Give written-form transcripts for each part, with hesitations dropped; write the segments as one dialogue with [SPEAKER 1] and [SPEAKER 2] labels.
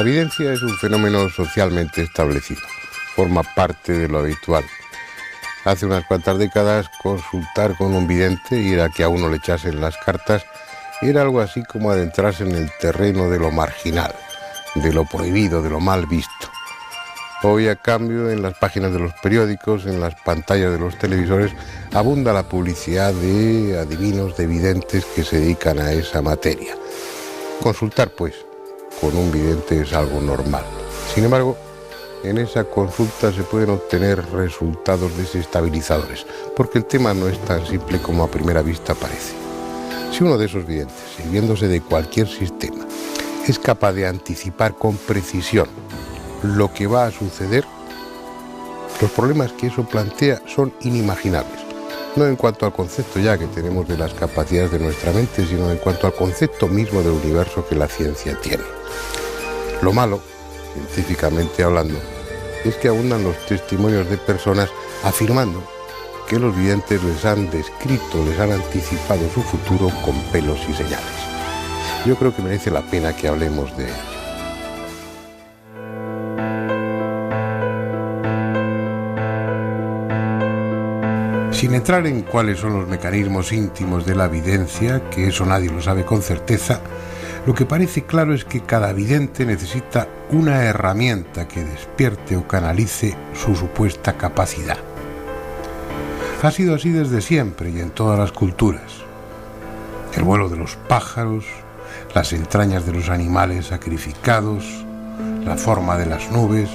[SPEAKER 1] La evidencia es un fenómeno socialmente establecido, forma parte de lo habitual. Hace unas cuantas décadas, consultar con un vidente, ir a que a uno le echasen las cartas, era algo así como adentrarse en el terreno de lo marginal, de lo prohibido, de lo mal visto. Hoy, a cambio, en las páginas de los periódicos, en las pantallas de los televisores, abunda la publicidad de adivinos, de videntes que se dedican a esa materia. Consultar, pues, con un vidente es algo normal. Sin embargo, en esa consulta se pueden obtener resultados desestabilizadores, porque el tema no es tan simple como a primera vista parece. Si uno de esos videntes, sirviéndose de cualquier sistema, es capaz de anticipar con precisión lo que va a suceder, los problemas que eso plantea son inimaginables. No en cuanto al concepto ya que tenemos de las capacidades de nuestra mente, sino en cuanto al concepto mismo del universo que la ciencia tiene. Lo malo, científicamente hablando, es que abundan los testimonios de personas afirmando que los videntes les han descrito, les han anticipado su futuro con pelos y señales. Yo creo que merece la pena que hablemos de ello. Sin entrar en cuáles son los mecanismos íntimos de la evidencia, que eso nadie lo sabe con certeza, lo que parece claro es que cada vidente necesita una herramienta que despierte o canalice su supuesta capacidad. Ha sido así desde siempre y en todas las culturas. El vuelo de los pájaros, las entrañas de los animales sacrificados, la forma de las nubes,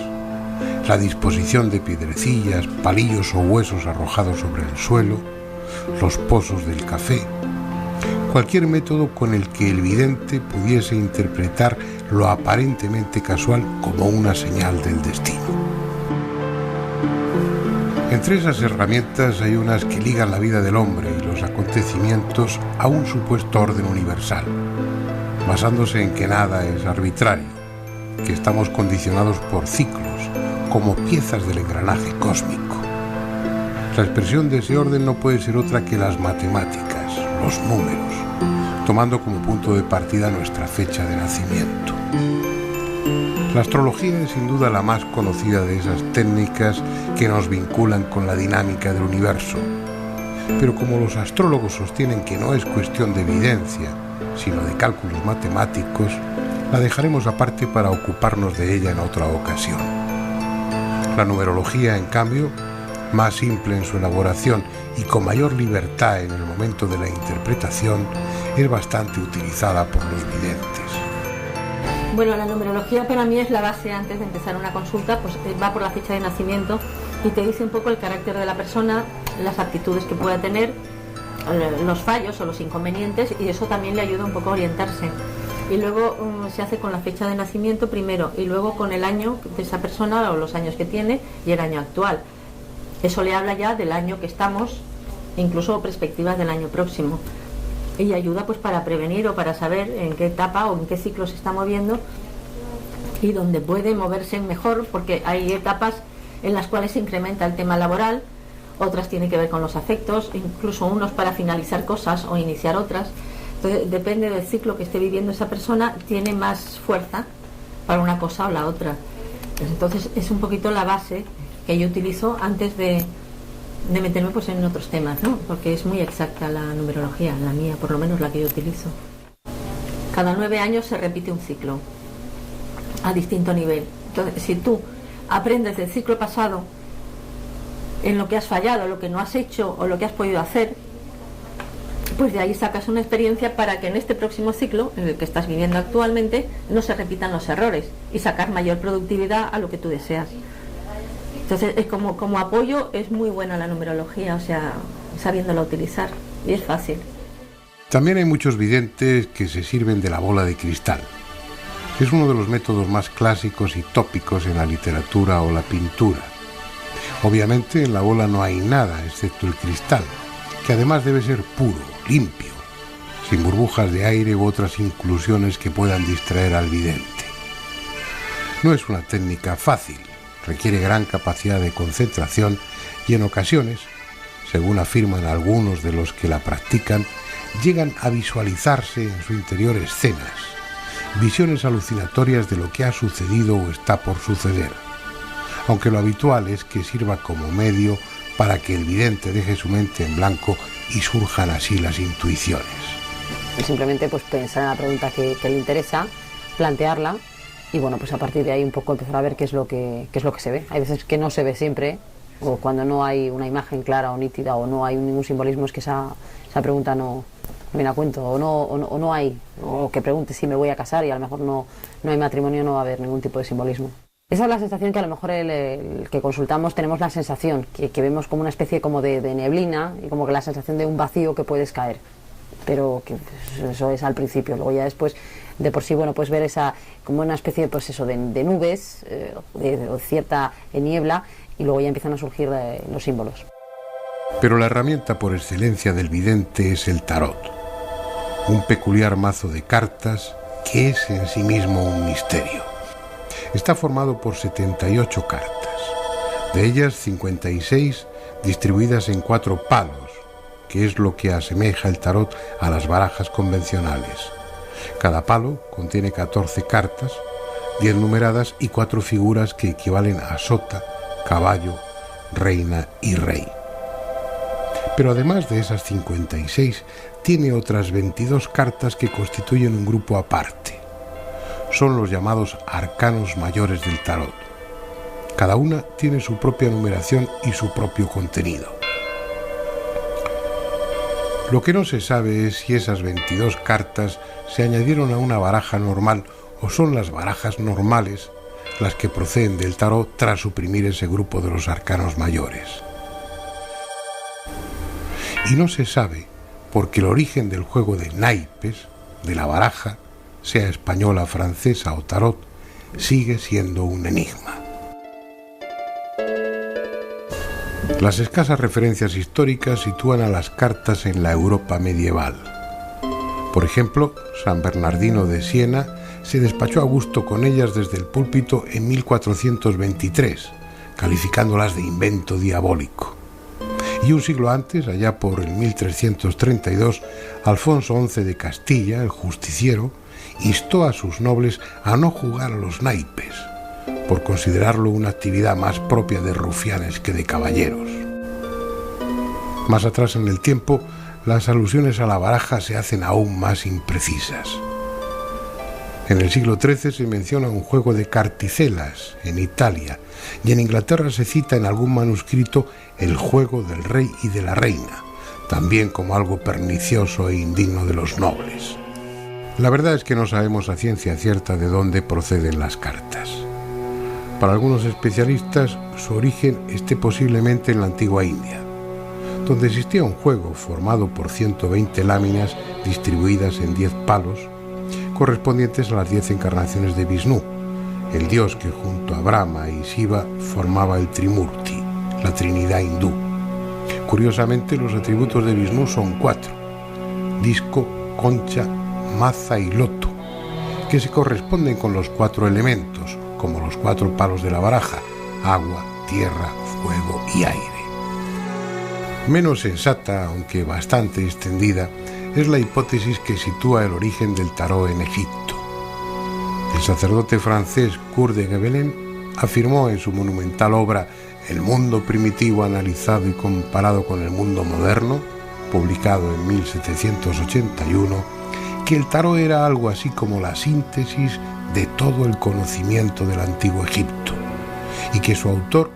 [SPEAKER 1] la disposición de piedrecillas, palillos o huesos arrojados sobre el suelo, los pozos del café, cualquier método con el que el vidente pudiese interpretar lo aparentemente casual como una señal del destino. Entre esas herramientas hay unas que ligan la vida del hombre y los acontecimientos a un supuesto orden universal, basándose en que nada es arbitrario, que estamos condicionados por ciclos, como piezas del engranaje cósmico. La expresión de ese orden no puede ser otra que las matemáticas, los números, tomando como punto de partida nuestra fecha de nacimiento. La astrología es sin duda la más conocida de esas técnicas que nos vinculan con la dinámica del universo. Pero como los astrólogos sostienen que no es cuestión de evidencia, sino de cálculos matemáticos, la dejaremos aparte para ocuparnos de ella en otra ocasión. La numerología, en cambio, más simple en su elaboración y con mayor libertad en el momento de la interpretación, es bastante utilizada por los videntes.
[SPEAKER 2] Bueno, la numerología para mí es la base antes de empezar una consulta, pues va por la fecha de nacimiento y te dice un poco el carácter de la persona, las aptitudes que pueda tener, los fallos o los inconvenientes, y eso también le ayuda un poco a orientarse. Y luego se hace con la fecha de nacimiento primero y luego con el año de esa persona o los años que tiene y el año actual. Eso le habla ya del año que estamos, incluso perspectivas del año próximo. Y ayuda pues para prevenir o para saber en qué etapa o en qué ciclo se está moviendo y dónde puede moverse mejor, porque hay etapas en las cuales se incrementa el tema laboral, otras tienen que ver con los afectos, incluso unos para finalizar cosas o iniciar otras. Entonces, depende del ciclo que esté viviendo esa persona, tiene más fuerza para una cosa o la otra. Entonces es un poquito la base que yo utilizo antes de meterme pues en otros temas, ¿no? Porque es muy exacta la numerología, la mía, por lo menos la que yo utilizo. Cada 9 años se repite un ciclo a distinto nivel. Entonces, si tú aprendes del ciclo pasado en lo que has fallado, lo que no has hecho o lo que has podido hacer, pues de ahí sacas una experiencia para que en este próximo ciclo, en el que estás viviendo actualmente, no se repitan los errores y sacar mayor productividad a lo que tú deseas. Entonces, es como apoyo es muy buena la numerología, o sea, sabiéndola utilizar, y es fácil.
[SPEAKER 1] También hay muchos videntes que se sirven de la bola de cristal. Es uno de los métodos más clásicos y tópicos en la literatura o la pintura. Obviamente en la bola no hay nada, excepto el cristal, que además debe ser puro, limpio, sin burbujas de aire u otras inclusiones que puedan distraer al vidente. No es una técnica fácil, requiere gran capacidad de concentración y en ocasiones, según afirman algunos de los que la practican, llegan a visualizarse en su interior escenas, visiones alucinatorias de lo que ha sucedido o está por suceder, aunque lo habitual es que sirva como medio para que el vidente deje su mente en blanco y surjan así las intuiciones.
[SPEAKER 3] Simplemente pues pensar en la pregunta que le interesa, plantearla y bueno, pues a partir de ahí un poco empezar a ver qué es lo que se ve. Hay veces que no se ve siempre, o cuando no hay una imagen clara o nítida o no hay ningún simbolismo, es que esa pregunta no viene a cuento, o no hay, o que pregunte si me voy a casar y a lo mejor no hay matrimonio, no va a haber ningún tipo de simbolismo. Esa es la sensación que a lo mejor el que consultamos tenemos la sensación, que vemos como una especie como de neblina y como que la sensación de un vacío que puedes caer. Pero que eso es al principio, luego ya después de por sí, bueno, pues ver esa como una especie pues eso, de nubes, de cierta niebla, y luego ya empiezan a surgir los símbolos.
[SPEAKER 1] Pero la herramienta por excelencia del vidente es el tarot, un peculiar mazo de cartas que es en sí mismo un misterio. Está formado por 78 cartas, de ellas 56 distribuidas en 4 palos, que es lo que asemeja el tarot a las barajas convencionales. Cada palo contiene 14 cartas, 10 numeradas y 4 figuras que equivalen a sota, caballo, reina y rey. Pero además de esas 56, tiene otras 22 cartas que constituyen un grupo aparte. Son los llamados arcanos mayores del tarot. Cada una tiene su propia numeración y su propio contenido. Lo que no se sabe es si esas 22 cartas se añadieron a una baraja normal o son las barajas normales las que proceden del tarot tras suprimir ese grupo de los arcanos mayores. Y no se sabe porque el origen del juego de naipes, de la baraja, sea española, francesa o tarot, sigue siendo un enigma. Las escasas referencias históricas sitúan a las cartas en la Europa medieval. Por ejemplo, San Bernardino de Siena se despachó a gusto con ellas desde el púlpito en 1423, calificándolas de invento diabólico. Y un siglo antes, allá por el 1332, Alfonso XI de Castilla, el justiciero, instó a sus nobles a no jugar a los naipes, por considerarlo una actividad más propia de rufianes que de caballeros. Más atrás en el tiempo, las alusiones a la baraja se hacen aún más imprecisas. En el siglo XIII se menciona un juego de carticelas en Italia, y en Inglaterra se cita en algún manuscrito el juego del rey y de la reina, también como algo pernicioso e indigno de los nobles. La verdad es que no sabemos a ciencia cierta de dónde proceden las cartas. Para algunos especialistas, su origen esté posiblemente en la antigua India, donde existía un juego formado por 120 láminas distribuidas en 10 palos, correspondientes a las 10 encarnaciones de Vishnu, el dios que junto a Brahma y Shiva formaba el Trimurti, la Trinidad hindú. Curiosamente, los atributos de Vishnu son 4: disco, concha, maza y loto, que se corresponden con los 4 elementos, como los 4 palos de la baraja: agua, tierra, fuego y aire. Menos sensata, aunque bastante extendida, es la hipótesis que sitúa el origen del tarot en Egipto. El sacerdote francés Coeur de Gébelin afirmó en su monumental obra El mundo primitivo analizado y comparado con el mundo moderno, publicado en 1781, que el tarot era algo así como la síntesis de todo el conocimiento del antiguo Egipto, y que su autor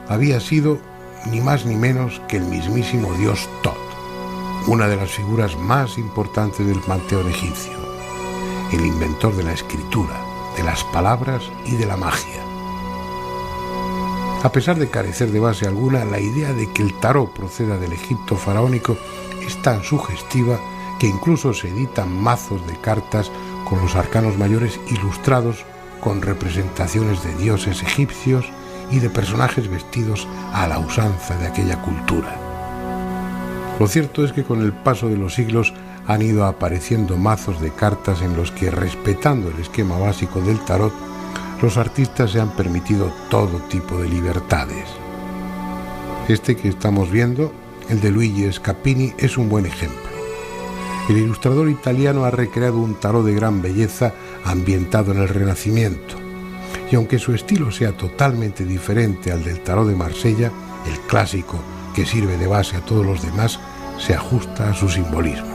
[SPEAKER 1] había sido ni más ni menos que el mismísimo dios Thoth, una de las figuras más importantes del panteón egipcio, el inventor de la escritura, de las palabras y de la magia. A pesar de carecer de base alguna, la idea de que el tarot proceda del Egipto faraónico es tan sugestiva que incluso se editan mazos de cartas con los arcanos mayores ilustrados con representaciones de dioses egipcios y de personajes vestidos a la usanza de aquella cultura. Lo cierto es que con el paso de los siglos han ido apareciendo mazos de cartas en los que, respetando el esquema básico del tarot, los artistas se han permitido todo tipo de libertades. Este que estamos viendo, el de Luigi Scapini, es un buen ejemplo. El ilustrador italiano ha recreado un tarot de gran belleza ambientado en el Renacimiento. Y aunque su estilo sea totalmente diferente al del tarot de Marsella, el clásico que sirve de base a todos los demás se ajusta a su simbolismo.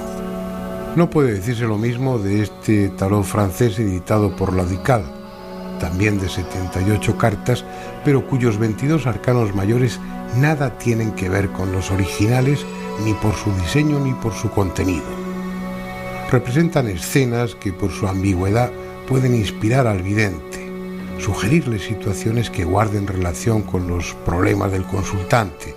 [SPEAKER 1] No puede decirse lo mismo de este tarot francés editado por Laudical, también de 78 cartas, pero cuyos 22 arcanos mayores nada tienen que ver con los originales, ni por su diseño ni por su contenido. Representan escenas que por su ambigüedad pueden inspirar al vidente, sugerirle situaciones que guarden relación con los problemas del consultante,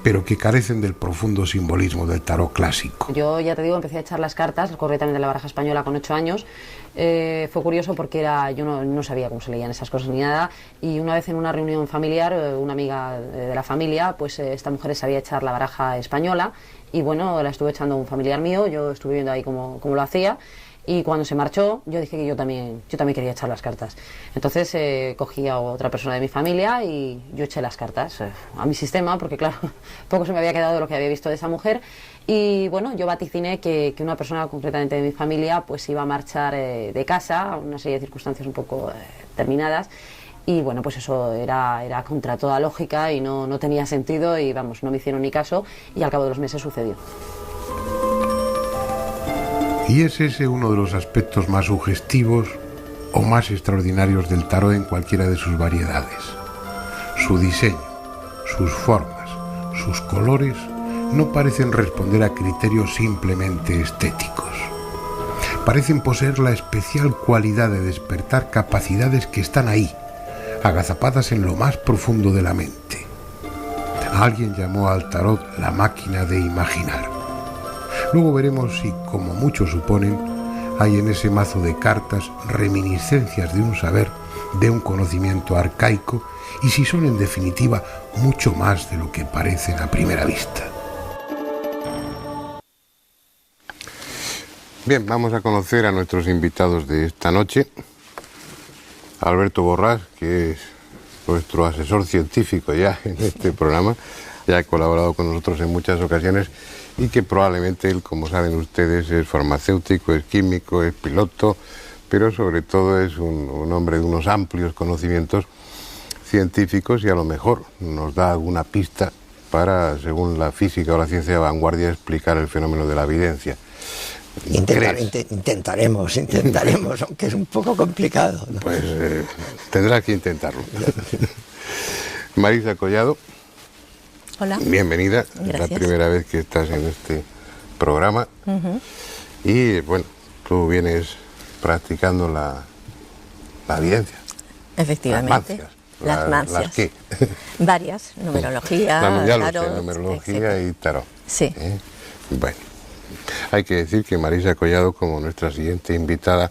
[SPEAKER 1] pero que carecen del profundo simbolismo del tarot clásico.
[SPEAKER 3] Yo ya te digo, empecé a echar las cartas, concretamente la baraja española, con 8 años. Fue curioso porque yo no sabía cómo se leían esas cosas ni nada, y una vez en una reunión familiar, una amiga de la familia, pues esta mujer sabía echar la baraja española, y bueno, la estuve echando un familiar mío, yo estuve viendo ahí cómo lo hacía. Y cuando se marchó, yo dije que yo también quería echar las cartas. Entonces cogí a otra persona de mi familia y yo eché las cartas a mi sistema, porque claro, poco se me había quedado de lo que había visto de esa mujer. Y bueno, yo vaticiné que una persona concretamente de mi familia pues iba a marchar de casa, una serie de circunstancias un poco determinadas. Y bueno, pues eso era contra toda lógica y no tenía sentido, y vamos, no me hicieron ni caso, y al cabo de los meses sucedió.
[SPEAKER 1] Y es ese uno de los aspectos más sugestivos o más extraordinarios del tarot en cualquiera de sus variedades. Su diseño, sus formas, sus colores no parecen responder a criterios simplemente estéticos. Parecen poseer la especial cualidad de despertar capacidades que están ahí, agazapadas en lo más profundo de la mente. Alguien llamó al tarot la máquina de imaginar. Luego veremos si, como muchos suponen, hay en ese mazo de cartas reminiscencias de un saber, de un conocimiento arcaico, y si son en definitiva mucho más de lo que parecen a primera vista. Bien, vamos a conocer a nuestros invitados de esta noche. Alberto Borrás, que es nuestro asesor científico ya en este programa, ya ha colaborado con nosotros en muchas ocasiones, y que probablemente él, como saben ustedes, es farmacéutico, es químico, es piloto, pero sobre todo es un hombre de unos amplios conocimientos científicos, y a lo mejor nos da alguna pista para, según la física o la ciencia de vanguardia, explicar el fenómeno de la evidencia.
[SPEAKER 4] Intentaremos, aunque es un poco complicado, ¿no?
[SPEAKER 1] Pues tendrás que intentarlo. Marisa Collado.
[SPEAKER 5] Hola.
[SPEAKER 1] Bienvenida.
[SPEAKER 5] Gracias.
[SPEAKER 1] Es la primera vez que estás en este programa. Y bueno, tú vienes practicando la evidencia.
[SPEAKER 5] Efectivamente. Las mancias.
[SPEAKER 1] ¿Las qué?
[SPEAKER 5] Varias. Numerología, tarot,
[SPEAKER 1] numerología
[SPEAKER 5] etcétera.
[SPEAKER 1] y tarot.
[SPEAKER 5] Sí.
[SPEAKER 1] Bueno, hay que decir que Marisa Collado, como nuestra siguiente invitada,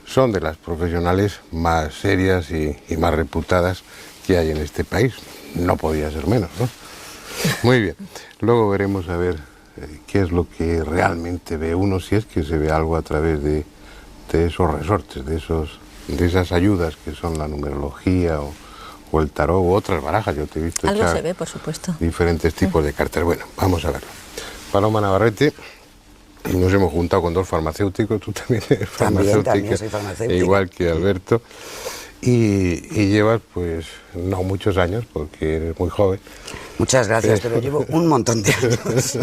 [SPEAKER 1] son de las profesionales más serias y más reputadas que hay en este país. No podía ser menos, ¿no? Muy bien. Luego veremos a ver qué es lo que realmente ve uno, si es que se ve algo a través de esos resortes, de esas ayudas que son la numerología o el tarot u otras barajas. Yo te he visto
[SPEAKER 5] Algo
[SPEAKER 1] echar
[SPEAKER 5] se ve, por supuesto.
[SPEAKER 1] diferentes tipos de cartas. Bueno, vamos a verlo. Paloma Navarrete, nos hemos juntado con dos farmacéuticos, tú también eres farmacéutica,
[SPEAKER 4] también soy farmacéutica.
[SPEAKER 1] igual que Alberto, y llevas pues no muchos años, porque eres muy joven.
[SPEAKER 4] Muchas gracias, pero llevo un montón de años.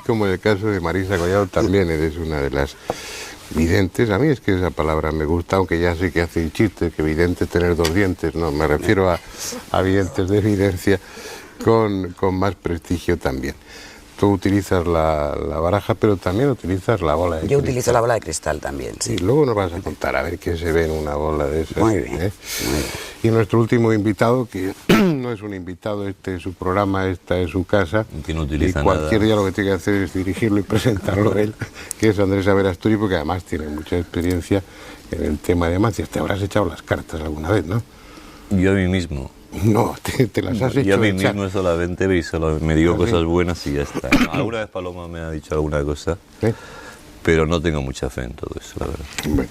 [SPEAKER 1] Como en el caso de Marisa Collado, también eres una de las videntes. A mí es que esa palabra me gusta, aunque ya sé que hace chiste, que vidente es tener dos dientes, no, me refiero a videntes de evidencia con más prestigio también. Tú utilizas la baraja, pero también utilizas la bola de cristal.
[SPEAKER 4] Yo utilizo la bola de cristal también, sí.
[SPEAKER 1] Y luego nos vas a contar a ver qué se ve en una bola de esas.
[SPEAKER 4] Muy bien, muy bien.
[SPEAKER 1] Y nuestro último invitado, que no es un invitado, este es su programa, esta es su casa.
[SPEAKER 6] Que no utiliza
[SPEAKER 1] y cualquier
[SPEAKER 6] nada.
[SPEAKER 1] día lo que tiene que hacer es dirigirlo y presentarlo él, que es Andrés Averasturi, porque además tiene mucha experiencia en el tema de mancias. Te habrás echado las cartas alguna vez, ¿no?
[SPEAKER 6] Yo a mí mismo.
[SPEAKER 1] No, te las has hecho.
[SPEAKER 6] Yo a mí
[SPEAKER 1] echar.
[SPEAKER 6] mismo solamente me digo
[SPEAKER 1] ¿Ah,
[SPEAKER 6] cosas
[SPEAKER 1] sí?
[SPEAKER 6] buenas y ya está. Alguna vez Paloma me ha dicho alguna cosa,
[SPEAKER 1] ¿Sí?
[SPEAKER 6] pero no tengo mucha fe en todo eso, la verdad.
[SPEAKER 1] Bueno,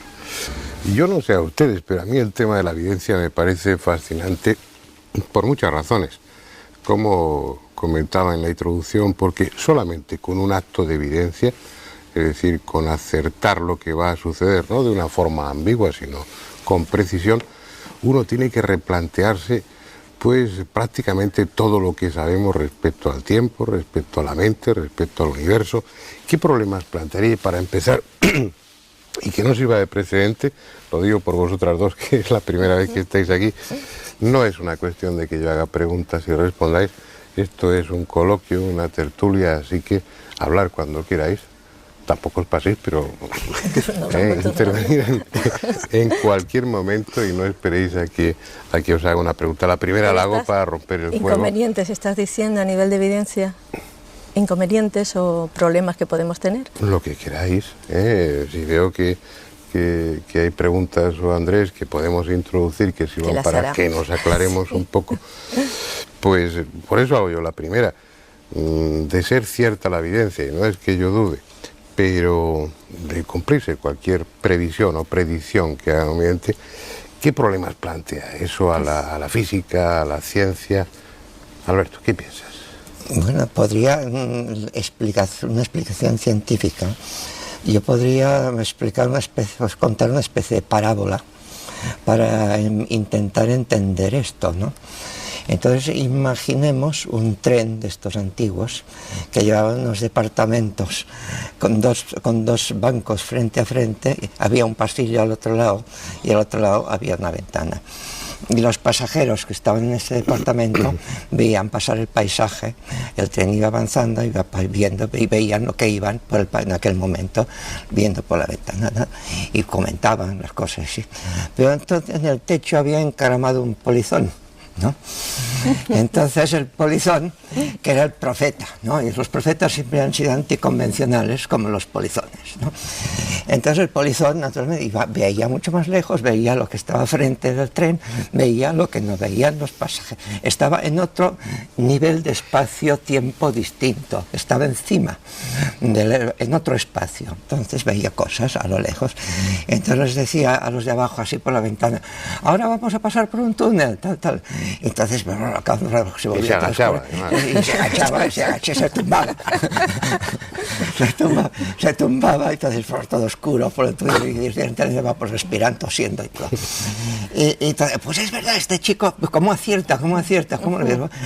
[SPEAKER 1] yo no sé a ustedes, pero a mí el tema de la evidencia me parece fascinante por muchas razones. Como comentaba en la introducción, porque solamente con un acto de evidencia es decir, con acertar lo que va a suceder, no de una forma ambigua, sino con precisión, uno tiene que replantearse pues prácticamente todo lo que sabemos respecto al tiempo, respecto a la mente, respecto al universo. ¿Qué problemas plantearía para empezar? Y que no sirva de precedente, lo digo por vosotras dos, que es la primera vez que estáis aquí. No es una cuestión de que yo haga preguntas y respondáis, esto es un coloquio, una tertulia, así que hablar cuando queráis. Tampoco os paséis, pero intervenir en cualquier momento y no esperéis a que os haga una pregunta. La primera la hago para romper el fuego.
[SPEAKER 5] ¿Inconvenientes estás diciendo a nivel de evidencia? ¿Inconvenientes o problemas que podemos tener?
[SPEAKER 1] Lo que queráis. Si veo que hay preguntas, o Andrés, que podemos introducir, que sirvan para que nos aclaremos un poco, pues por eso hago yo la primera. De ser cierta la evidencia, y no es que yo dude, pero de cumplirse cualquier previsión o predicción que haga un vidente, ¿qué problemas plantea eso a la física, a la ciencia? Alberto, ¿qué piensas?
[SPEAKER 4] Bueno, podría explicar una explicación científica. Yo podría contar una especie de parábola para intentar entender esto, ¿no? Entonces imaginemos un tren de estos antiguos que llevaban unos departamentos con dos bancos frente a frente, había un pasillo al otro lado y al otro lado había una ventana. Y los pasajeros que estaban en ese departamento veían pasar el paisaje, el tren iba avanzando, iba viendo y veían lo que iban en aquel momento, viendo por la ventana, ¿no? Y comentaban las cosas así. Pero entonces en el techo había encaramado un polizón, ¿no? Entonces el polizón, que era el profeta, ¿no? Y los profetas siempre han sido anticonvencionales como los polizones, ¿no? Entonces el polizón naturalmente veía mucho más lejos, veía lo que estaba frente del tren, veía lo que no veían los pasajeros, estaba en otro nivel de espacio-tiempo distinto, estaba encima, en otro espacio, entonces veía cosas a lo lejos. Entonces les decía a los de abajo, así por la ventana, ahora vamos a pasar por un túnel, tal. Entonces se volvía,
[SPEAKER 1] se agachaba,
[SPEAKER 4] y se agachaba, se tumbaba. se tumbaba, entonces por todo oscuro, por el túnel, y entonces va pues respirando, tosiendo y todo. Y entonces, pues es verdad, este chico, ¿cómo acierta?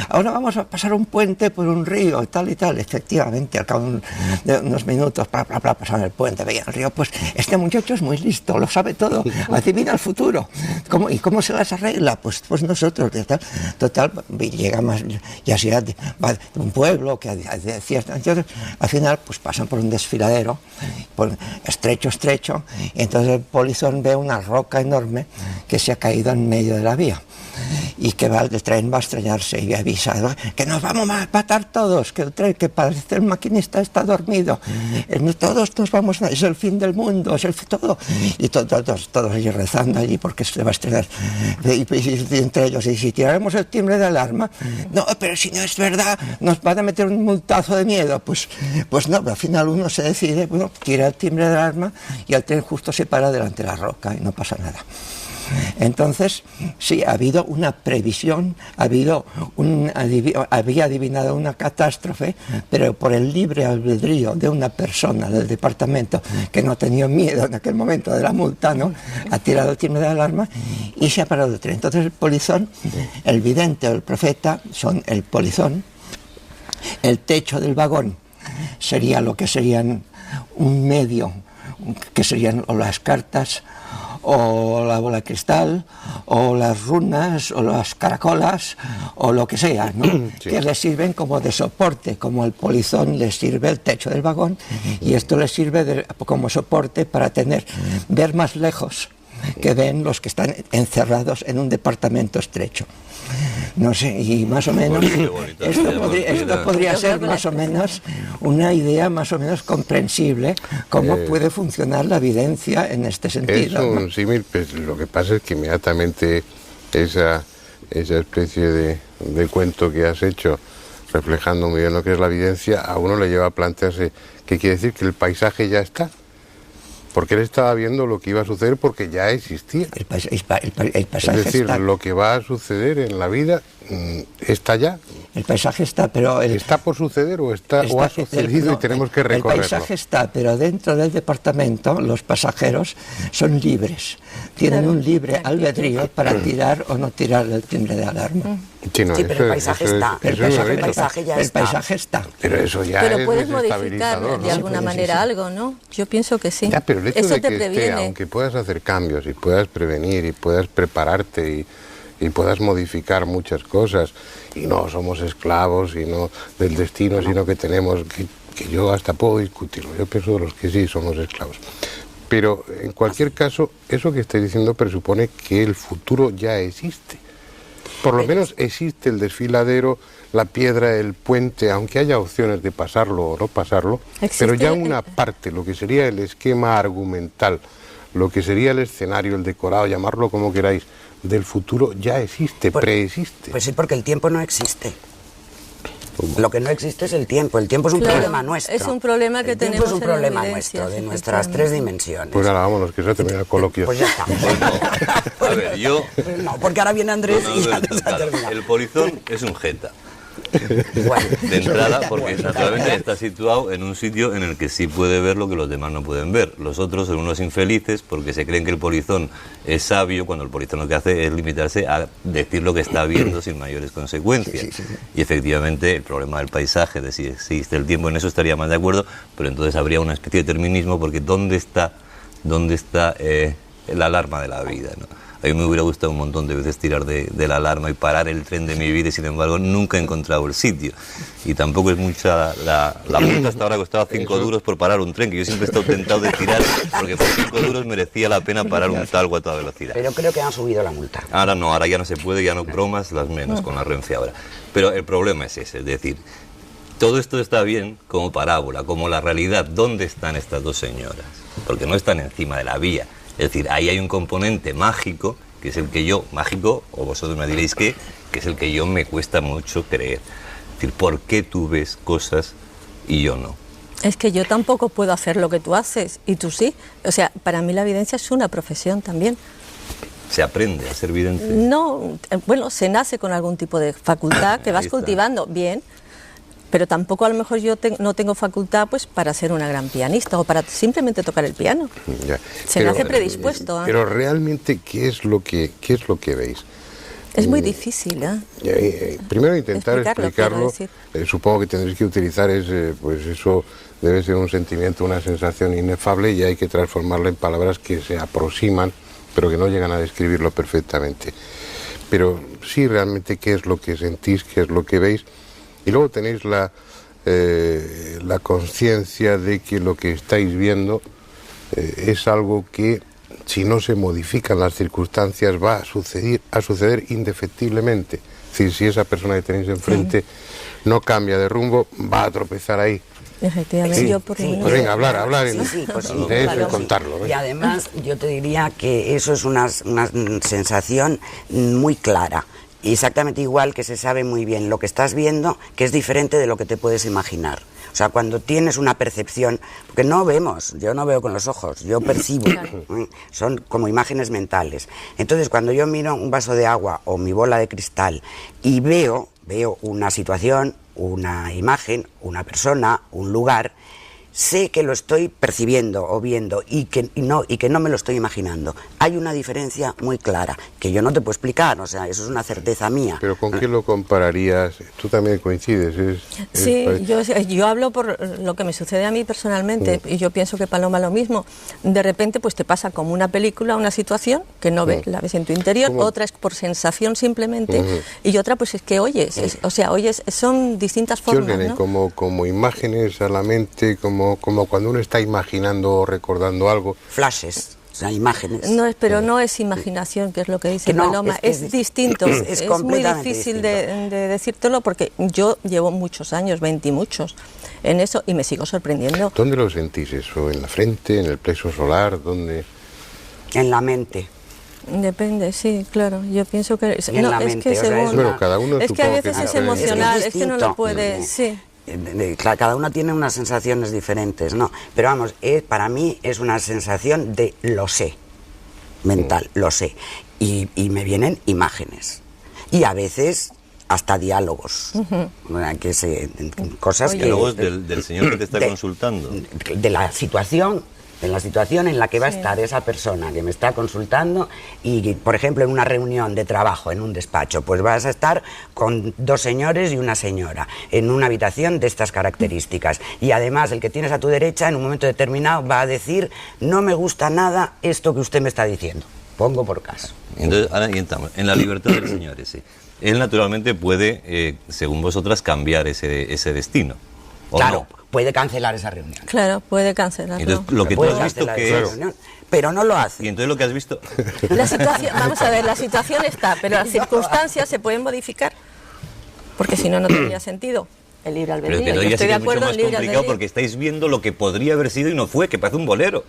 [SPEAKER 4] Ahora vamos a pasar un puente por un río, tal y tal. Efectivamente, al cabo de unos minutos, pasaban el puente, veían el río, pues este muchacho es muy listo, lo sabe todo, adivina el futuro. ¿Y cómo se las arregla? Pues nosotros, total, llega más, ya sea de un pueblo que de cierta. Entonces, al final, pues pasan por un desfiladero, por estrecho, y entonces el polizón ve una roca enorme que se ha caído en medio de la vía y que el tren va a estrellarse y avisa que nos vamos a matar todos, que el tren, que parece el maquinista está dormido, todos nos vamos, es el fin del mundo, es todo, y todos allí rezando allí porque se va a estrenar, y entre ellos, y si tiraremos el timbre de alarma, no, pero si no es verdad, nos van a meter un multazo de miedo, pues no, pero al final uno se decide, bueno, tira el timbre de alarma y el tren justo se para delante de la roca y no pasa nada. Entonces, sí, ha habido una previsión, había adivinado una catástrofe, pero por el libre albedrío de una persona del departamento que no tenía miedo en aquel momento de la multa, ¿no? Ha tirado el timbre de alarma y se ha parado el tren. Entonces el polizón, el vidente o el profeta son el polizón, el techo del vagón sería lo que serían un medio, que serían o las cartas, o la bola de cristal, o las runas, o las caracolas, o lo que sea, ¿no? Sí. Que le sirven como de soporte, como el polizón le sirve el techo del vagón, y esto le sirve como soporte para ver más lejos que ven los que están encerrados en un departamento estrecho. No sé, y más o menos esto podría ser más o menos una idea más o menos comprensible cómo puede funcionar la evidencia en este sentido.
[SPEAKER 1] Es un símil, pues, lo que pasa es que inmediatamente esa especie de cuento que has hecho reflejando muy bien lo que es la evidencia, a uno le lleva a plantearse, ¿qué quiere decir? Que el paisaje ya está. porque él estaba viendo lo que iba a suceder porque ya existía.
[SPEAKER 4] El paisaje
[SPEAKER 1] Es decir,
[SPEAKER 4] está.
[SPEAKER 1] lo que va a suceder en la vida está ya.
[SPEAKER 4] El paisaje está, pero...
[SPEAKER 1] ¿Está por suceder o ha sucedido y tenemos que recorrerlo?
[SPEAKER 4] El paisaje está, pero dentro del departamento los pasajeros son libres. Tienen un libre albedrío para tirar o no tirar el timbre de alarma.
[SPEAKER 1] Sí, no,
[SPEAKER 7] Sí, pero el paisaje está.
[SPEAKER 1] El
[SPEAKER 7] paisaje ya
[SPEAKER 4] El
[SPEAKER 7] está.
[SPEAKER 4] paisaje está.
[SPEAKER 1] Pero eso ya
[SPEAKER 5] Pero
[SPEAKER 1] es
[SPEAKER 5] puedes modificar
[SPEAKER 1] desestabilizador,
[SPEAKER 5] de
[SPEAKER 1] ¿no?
[SPEAKER 5] alguna manera algo, ¿no? Yo pienso que sí.
[SPEAKER 1] Ya, pero el hecho
[SPEAKER 5] Eso
[SPEAKER 1] de
[SPEAKER 5] te
[SPEAKER 1] que
[SPEAKER 5] previene.
[SPEAKER 1] esté, aunque puedas hacer cambios y puedas prevenir y puedas prepararte y puedas modificar muchas cosas, y no somos esclavos y no del destino, sino que tenemos que yo hasta puedo discutirlo. Yo pienso de los que sí somos esclavos. Pero en cualquier caso, eso que estoy diciendo presupone que el futuro ya existe. Por lo menos existe el desfiladero, la piedra, el puente, aunque haya opciones de pasarlo o no pasarlo,
[SPEAKER 5] Existe
[SPEAKER 1] pero ya una parte, lo que sería el esquema argumental, lo que sería el escenario, el decorado, llamarlo como queráis, del futuro ya existe, preexiste.
[SPEAKER 7] Pues sí, porque el tiempo no existe. Lo que no existe es el tiempo. El tiempo es un
[SPEAKER 5] Claro,
[SPEAKER 7] problema nuestro.
[SPEAKER 5] es un problema que
[SPEAKER 7] el tiempo
[SPEAKER 5] tenemos
[SPEAKER 7] es un
[SPEAKER 5] en la
[SPEAKER 7] problema
[SPEAKER 5] evidencia,
[SPEAKER 7] nuestro, de
[SPEAKER 5] sí,
[SPEAKER 7] nuestras
[SPEAKER 5] efectivamente.
[SPEAKER 7] 3 dimensiones.
[SPEAKER 1] Pues ahora vámonos, que se termina el coloquio.
[SPEAKER 7] Pues ya está.
[SPEAKER 6] A ver, yo...
[SPEAKER 7] No, porque ahora viene Andrés
[SPEAKER 6] No,
[SPEAKER 7] y
[SPEAKER 6] no,
[SPEAKER 7] ya
[SPEAKER 6] no,
[SPEAKER 7] nos ha
[SPEAKER 6] claro,
[SPEAKER 7] terminado.
[SPEAKER 6] el polizón es un jeta.
[SPEAKER 7] Bueno,
[SPEAKER 6] De entrada, porque
[SPEAKER 7] bueno,
[SPEAKER 6] naturalmente está situado en un sitio en el que sí puede ver lo que los demás no pueden ver. Los otros son unos infelices porque se creen que el polizón es sabio, cuando el polizón lo que hace es limitarse a decir lo que está viendo sin mayores consecuencias. Y efectivamente el problema del paisaje, de si existe el tiempo, en eso estaría más de acuerdo, pero entonces habría una especie de determinismo, porque ¿dónde está la alarma de la vida, ¿no? A mí me hubiera gustado un montón de veces tirar de la alarma y parar el tren de mi vida, y sin embargo nunca he encontrado el sitio. Y tampoco es mucha la multa hasta ahora costaba 5 duros por parar un tren, que yo siempre he estado tentado de tirar, porque por 5 duros merecía la pena parar un talgo a toda velocidad.
[SPEAKER 7] pero creo que han subido la multa.
[SPEAKER 6] Ahora no, ahora ya no se puede, ya no bromas, las menos con la Renfe ahora. Pero el problema es ese, es decir, todo esto está bien como parábola, como la realidad. ¿Dónde están estas dos señoras? Porque no están encima de la vía. Es decir, ahí hay un componente mágico, que es el que yo, mágico, o vosotros me diréis que es el que yo me cuesta mucho creer. Es decir, ¿por qué tú ves cosas y yo no?
[SPEAKER 5] Es que yo tampoco puedo hacer lo que tú haces y tú sí. O sea, para mí la evidencia es una profesión también.
[SPEAKER 6] Se aprende a ser vidente.
[SPEAKER 5] No, bueno, se nace con algún tipo de facultad que
[SPEAKER 6] Ahí
[SPEAKER 5] vas
[SPEAKER 6] está.
[SPEAKER 5] cultivando, bien, pero tampoco a lo mejor yo no tengo facultad pues para ser una gran pianista o para simplemente tocar el piano.
[SPEAKER 1] Ya.
[SPEAKER 5] Se nace predispuesto, ¿eh?
[SPEAKER 1] Pero realmente, ¿qué es lo que veis?
[SPEAKER 5] Es muy difícil, ¿eh?
[SPEAKER 1] Primero intentar
[SPEAKER 5] Explicarlo,
[SPEAKER 1] explicarlo,
[SPEAKER 5] quiero
[SPEAKER 1] supongo que tendréis que utilizar pues eso debe ser un sentimiento, una sensación inefable, y hay que transformarlo en palabras que se aproximan, pero que no llegan a describirlo perfectamente. Pero sí, realmente, ¿qué es lo que sentís? ¿Qué es lo que veis? Y luego tenéis la conciencia de que lo que estáis viendo es algo que, si no se modifican las circunstancias, va a suceder indefectiblemente. Es decir, si esa persona que tenéis enfrente no cambia de rumbo, va a tropezar ahí.
[SPEAKER 5] Efectivamente,
[SPEAKER 1] Sí.
[SPEAKER 5] yo por lo
[SPEAKER 7] Sí.
[SPEAKER 5] menos-
[SPEAKER 1] Pues venga, hablar
[SPEAKER 7] Pues sí,
[SPEAKER 1] de eso y
[SPEAKER 7] claro.
[SPEAKER 1] contarlo.
[SPEAKER 7] Y
[SPEAKER 1] venga.
[SPEAKER 7] además yo te diría que eso es una sensación muy clara. Exactamente igual que se sabe muy bien lo que estás viendo, que es diferente de lo que te puedes imaginar. O sea, cuando tienes una percepción, porque no vemos, yo no veo con los ojos, yo percibo, son como imágenes mentales. Entonces, cuando yo miro un vaso de agua o mi bola de cristal y veo una situación, una imagen, una persona, un lugar, sé que lo estoy percibiendo o viendo y que no me lo estoy imaginando. Hay una diferencia muy clara, que yo no te puedo explicar, o sea, eso es una certeza mía.
[SPEAKER 1] Pero ¿con qué lo compararías? Tú también coincides.
[SPEAKER 5] Sí, yo hablo por lo que me sucede a mí personalmente, y yo pienso que Paloma lo mismo. De repente pues te pasa como una película, una situación que no ves, la ves en tu interior,
[SPEAKER 1] ¿Cómo?
[SPEAKER 5] otra es por sensación simplemente, y otra pues es que oyes, oyes, son distintas
[SPEAKER 1] ¿Qué os
[SPEAKER 5] formas,
[SPEAKER 1] viene?
[SPEAKER 5] ¿no?
[SPEAKER 1] Como imágenes a la mente, como cuando uno está imaginando o recordando algo.
[SPEAKER 7] Flashes, o sea, imágenes.
[SPEAKER 5] No es, pero no es imaginación, que es lo que dice
[SPEAKER 7] Que no,
[SPEAKER 5] Paloma,
[SPEAKER 7] es que
[SPEAKER 5] es distinto, es muy
[SPEAKER 7] completamente
[SPEAKER 5] difícil
[SPEAKER 7] distinto.
[SPEAKER 5] de decírtelo porque yo llevo muchos años, 20 y muchos, en eso y me sigo sorprendiendo.
[SPEAKER 1] ¿Dónde lo sentís eso? ¿En la frente? ¿En el plexo solar? ¿Dónde?
[SPEAKER 7] En la mente.
[SPEAKER 5] Depende, sí, claro. Yo pienso que
[SPEAKER 7] En la mente, o sea,
[SPEAKER 1] Bueno, cada uno
[SPEAKER 5] es que a
[SPEAKER 1] supongo
[SPEAKER 5] veces
[SPEAKER 1] que
[SPEAKER 5] es
[SPEAKER 1] tiene-
[SPEAKER 5] emocional, es que no lo
[SPEAKER 7] distinto.
[SPEAKER 5] puede, sí.
[SPEAKER 7] cada una tiene unas sensaciones diferentes, ¿no? Pero vamos, para mí es una sensación de lo sé, mental, lo sé. Y me vienen imágenes. Y a veces hasta diálogos. Cosas que...
[SPEAKER 6] Diálogos del señor que te está consultando.
[SPEAKER 7] De la situación en la que va a estar esa persona que me está consultando y, por ejemplo, en una reunión de trabajo, en un despacho, pues vas a estar con 2 señores y una señora en una habitación de estas características. Y además, el que tienes a tu derecha, en un momento determinado, va a decir: no me gusta nada esto que usted me está diciendo. Pongo por caso.
[SPEAKER 6] Entonces, ahora entramos en la libertad del señor ese. Él naturalmente puede, según vosotras, cambiar ese destino.
[SPEAKER 7] Claro,
[SPEAKER 6] no.
[SPEAKER 7] Puede cancelar esa reunión.
[SPEAKER 5] Claro, puede cancelarlo.
[SPEAKER 6] Entonces, lo que tú has visto que es...
[SPEAKER 7] Pero no lo hace.
[SPEAKER 6] Y entonces lo que has visto...
[SPEAKER 5] La situación, vamos a ver, la situación está, pero las circunstancias se pueden modificar, porque si no, no tendría sentido. El libre albedrío.
[SPEAKER 6] Pero
[SPEAKER 5] Yo
[SPEAKER 6] ya
[SPEAKER 5] estoy
[SPEAKER 6] sí
[SPEAKER 5] de
[SPEAKER 6] que es mucho
[SPEAKER 5] acuerdo
[SPEAKER 6] más
[SPEAKER 5] en libre
[SPEAKER 6] complicado
[SPEAKER 5] albedrío.
[SPEAKER 6] porque estáis viendo lo que podría haber sido y no fue, que parece un bolero.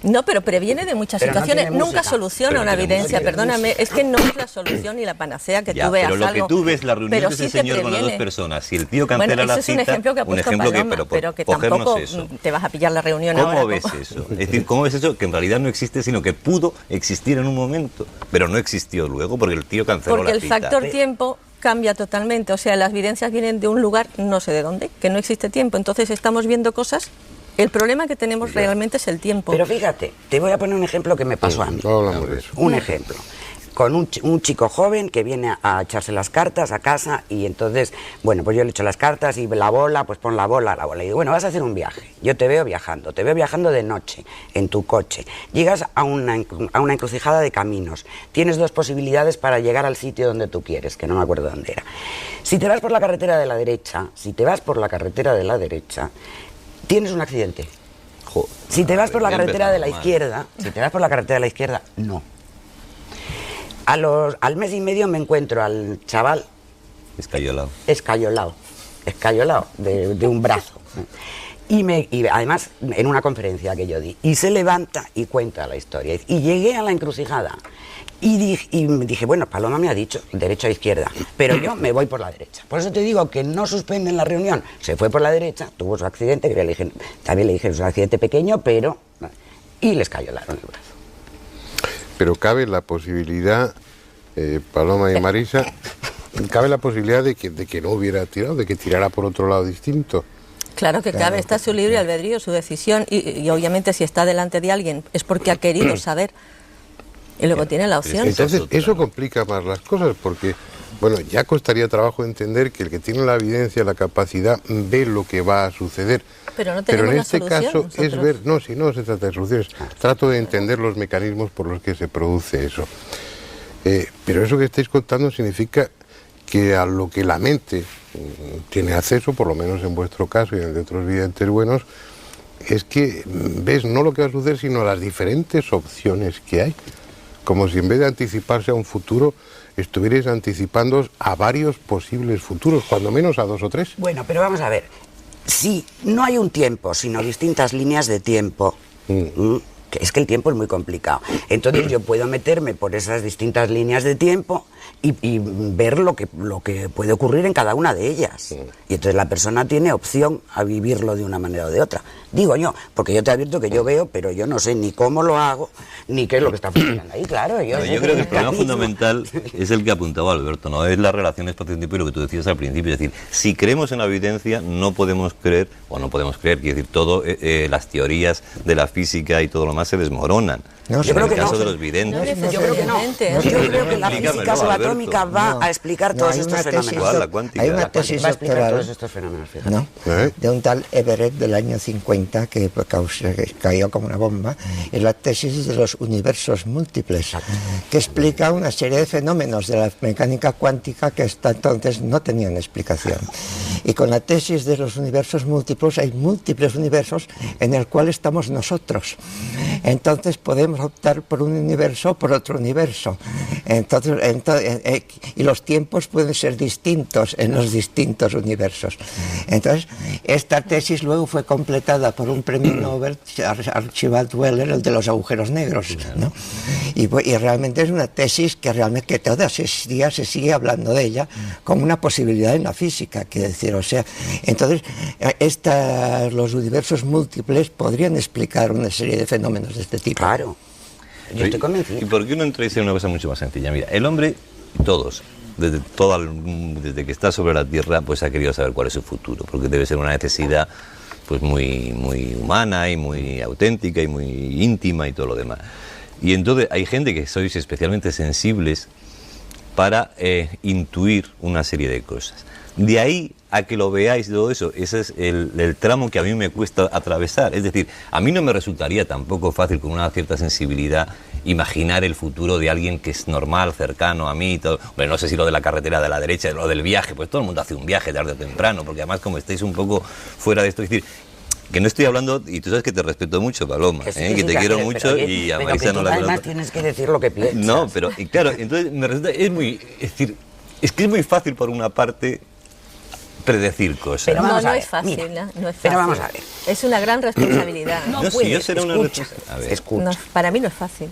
[SPEAKER 5] No, pero previene de muchas
[SPEAKER 7] Pero no
[SPEAKER 5] situaciones.
[SPEAKER 7] tiene
[SPEAKER 5] Nunca
[SPEAKER 7] música.
[SPEAKER 5] soluciona
[SPEAKER 6] Pero
[SPEAKER 5] una
[SPEAKER 6] tiene
[SPEAKER 5] evidencia,
[SPEAKER 7] música.
[SPEAKER 5] perdóname. Es que no es la solución ni la panacea que
[SPEAKER 6] Ya,
[SPEAKER 5] tú veas
[SPEAKER 6] pero lo
[SPEAKER 5] algo.
[SPEAKER 6] que tú ves, la reunión
[SPEAKER 5] pero
[SPEAKER 6] de ese
[SPEAKER 5] sí te
[SPEAKER 6] señor con las 2
[SPEAKER 5] previene.
[SPEAKER 6] personas, si el tío cancela
[SPEAKER 5] Bueno,
[SPEAKER 6] la
[SPEAKER 5] ese es un
[SPEAKER 6] cita,
[SPEAKER 5] ejemplo que ha puesto Paloma, pero que
[SPEAKER 6] cogernos
[SPEAKER 5] tampoco
[SPEAKER 6] eso.
[SPEAKER 5] te vas a pillar la reunión ahora.
[SPEAKER 6] ¿Cómo ves eso? Es decir, ¿cómo ves eso? Que en realidad no existe, sino que pudo existir en un momento, pero no existió luego porque el tío canceló
[SPEAKER 5] Porque
[SPEAKER 6] la
[SPEAKER 5] el
[SPEAKER 6] cita.
[SPEAKER 5] factor tiempo cambia totalmente. O sea, las evidencias vienen de un lugar, no sé de dónde, que no existe tiempo. Entonces estamos viendo cosas. El problema que tenemos realmente es el tiempo.
[SPEAKER 7] Pero fíjate, te voy a poner un ejemplo que me pasó a mí.
[SPEAKER 1] No hablamos de eso.
[SPEAKER 7] Un ejemplo. Con un chico joven que viene a echarse las cartas a casa y entonces, bueno, pues yo le echo las cartas y la bola, pues pon la bola. Y digo, bueno, vas a hacer un viaje. Yo te veo viajando de noche, en tu coche. Llegas a una encrucijada de caminos. Tienes 2 posibilidades para llegar al sitio donde tú quieres, que no me acuerdo dónde era. Si te vas por la carretera de la derecha, tienes un accidente. Si te vas por la carretera de la izquierda, no. Al mes y medio me encuentro al chaval escayolado de un brazo. Y además en una conferencia que yo di. Y se levanta y cuenta la historia. Y llegué a la encrucijada. Y dije, bueno, Paloma me ha dicho derecha a izquierda, pero yo me voy por la derecha. Por eso te digo que no suspenden la reunión. Se fue por la derecha, tuvo su accidente, que también le dije, es un accidente pequeño, pero... Y le escayolaron el brazo.
[SPEAKER 1] Pero cabe la posibilidad, Paloma y Marisa, cabe la posibilidad de que no hubiera tirado, de que tirara por otro lado distinto.
[SPEAKER 5] Claro que cabe, está su libre albedrío, su decisión, y obviamente si está delante de alguien es porque ha querido saber. Y luego tiene la opción.
[SPEAKER 1] Entonces, eso complica más las cosas, porque, bueno, ya costaría trabajo entender que el que tiene la evidencia, la capacidad, ve lo que va a suceder.
[SPEAKER 5] Pero no
[SPEAKER 1] Pero
[SPEAKER 5] tenemos
[SPEAKER 1] en
[SPEAKER 5] la
[SPEAKER 1] este
[SPEAKER 5] solución
[SPEAKER 1] caso
[SPEAKER 5] nosotros.
[SPEAKER 1] es ver, no, si no se trata de soluciones, trato de entender los mecanismos por los que se produce eso. Pero eso que estáis contando significa que a lo que la mente tiene acceso, por lo menos en vuestro caso y en el de otros videntes buenos, es que ves no lo que va a suceder, sino las diferentes opciones que hay. Como si en vez de anticiparse a un futuro, estuvierais anticipándoos a varios posibles futuros, cuando menos a 2 o 3.
[SPEAKER 7] Bueno, pero vamos a ver. Si no hay un tiempo, sino distintas líneas de tiempo, que es que el tiempo es muy complicado. Entonces yo puedo meterme por esas distintas líneas de tiempo y ver lo que puede ocurrir en cada una de ellas. Y entonces la persona tiene opción a vivirlo de una manera o de otra. Digo yo, porque yo te advierto que yo veo, pero yo no sé ni cómo lo hago, ni qué es lo que está funcionando ahí, claro.
[SPEAKER 6] Yo creo que el problema fundamental es el que apuntaba Alberto, no es las relaciones espacio-tiempo y lo que tú decías al principio. Es decir, si creemos en la evidencia, no podemos creer, quiero decir, todo, las teorías de la física y todo lo más se desmoronan.
[SPEAKER 4] No,
[SPEAKER 7] yo
[SPEAKER 6] en
[SPEAKER 7] creo
[SPEAKER 6] el
[SPEAKER 7] que
[SPEAKER 6] caso
[SPEAKER 7] no.
[SPEAKER 6] de los videntes.
[SPEAKER 7] Yo creo que no. Yo creo que la física subatómica va a explicar todos estos fenómenos.
[SPEAKER 6] Igual, la cuántica.
[SPEAKER 4] Hay una tesis
[SPEAKER 7] Va a explicar
[SPEAKER 4] doctoral,
[SPEAKER 7] todos estos fenómenos, fíjate.
[SPEAKER 4] ¿no? De un tal Everett del año 50 que cayó como una bomba, es la tesis de los universos múltiples, que explica una serie de fenómenos de la mecánica cuántica que hasta entonces no tenían explicación. Y con la tesis de los universos múltiples hay múltiples universos en el cual estamos nosotros. Entonces podemos optar por un universo o por otro universo. Y los tiempos pueden ser distintos en los distintos universos. Entonces, esta tesis luego fue completada por un premio Nobel, Archibald Weller, el de los agujeros negros, ¿no? Y realmente es una tesis que realmente que todavía se sigue hablando de ella como una posibilidad en la física, que decir, decir, o sea, entonces los universos múltiples podrían explicar una serie de fenómenos de este tipo.
[SPEAKER 7] Claro, yo estoy convencido.
[SPEAKER 6] ¿Y por qué no introduce una cosa mucho más sencilla? Mira, el hombre, todos, desde que está sobre la Tierra, pues ha querido saber cuál es su futuro, porque debe ser una necesidad pues muy, muy humana y muy auténtica y muy íntima y todo lo demás. Y entonces hay gente que sois especialmente sensibles para intuir una serie de cosas. De ahí a que lo veáis todo eso, ese es el tramo que a mí me cuesta atravesar. Es decir, a mí no me resultaría tampoco fácil, con una cierta sensibilidad, imaginar el futuro de alguien que es normal, cercano a mí. Todo. Bueno, no sé si lo de la carretera de la derecha, lo del viaje, pues todo el mundo hace un viaje tarde o temprano, porque además como estáis un poco fuera de esto, es decir, que no estoy hablando, y tú sabes que te respeto mucho, Paloma, que te quiero mucho, y a Marisa no la conozco.
[SPEAKER 7] Además tienes que decir lo que piensas.
[SPEAKER 6] No, pero, y claro, entonces me resulta, es que es muy fácil por una parte predecir cosas.
[SPEAKER 5] Pero no es fácil, mira, no es fácil.
[SPEAKER 7] Pero vamos a ver.
[SPEAKER 5] Es una gran responsabilidad.
[SPEAKER 6] No, si yo seré una responsabilidad.
[SPEAKER 7] Escucha.
[SPEAKER 5] No, para mí no es fácil.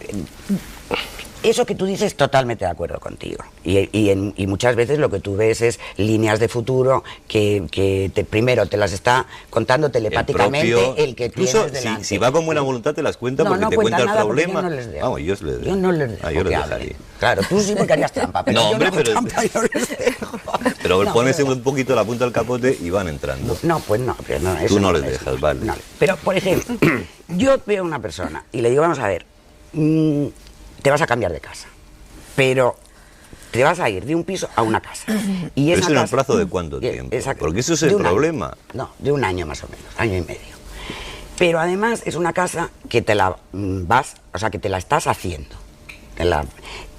[SPEAKER 7] Eso que tú dices, totalmente de acuerdo contigo. Y muchas veces lo que tú ves es líneas de futuro que primero te las está contando telepáticamente el que tienes delante.
[SPEAKER 6] Si va con buena voluntad te las cuenta, porque te cuenta el problema.
[SPEAKER 7] Yo no les dejo.
[SPEAKER 6] Vamos, yo les dejo.
[SPEAKER 7] Yo no les dejo.
[SPEAKER 6] Yo les dejaría.
[SPEAKER 7] Claro, tú sí porque harías trampa, pero
[SPEAKER 6] no, hombre,
[SPEAKER 7] yo les dejo.
[SPEAKER 6] Pero pones un poquito la punta del capote y van entrando.
[SPEAKER 7] No, pues no. Pero no, eso
[SPEAKER 6] tú no les dejas, vale.
[SPEAKER 7] No. Pero, por ejemplo, yo veo a una persona y le digo, vamos a ver, te vas a cambiar de casa, pero te vas a ir de un piso a una casa. Y
[SPEAKER 6] ¿eso en el plazo de cuánto tiempo?
[SPEAKER 7] Exacto.
[SPEAKER 6] Porque eso es el problema.
[SPEAKER 7] No, de un año más o menos, año y medio. Pero además es una casa que te la que te la estás haciendo.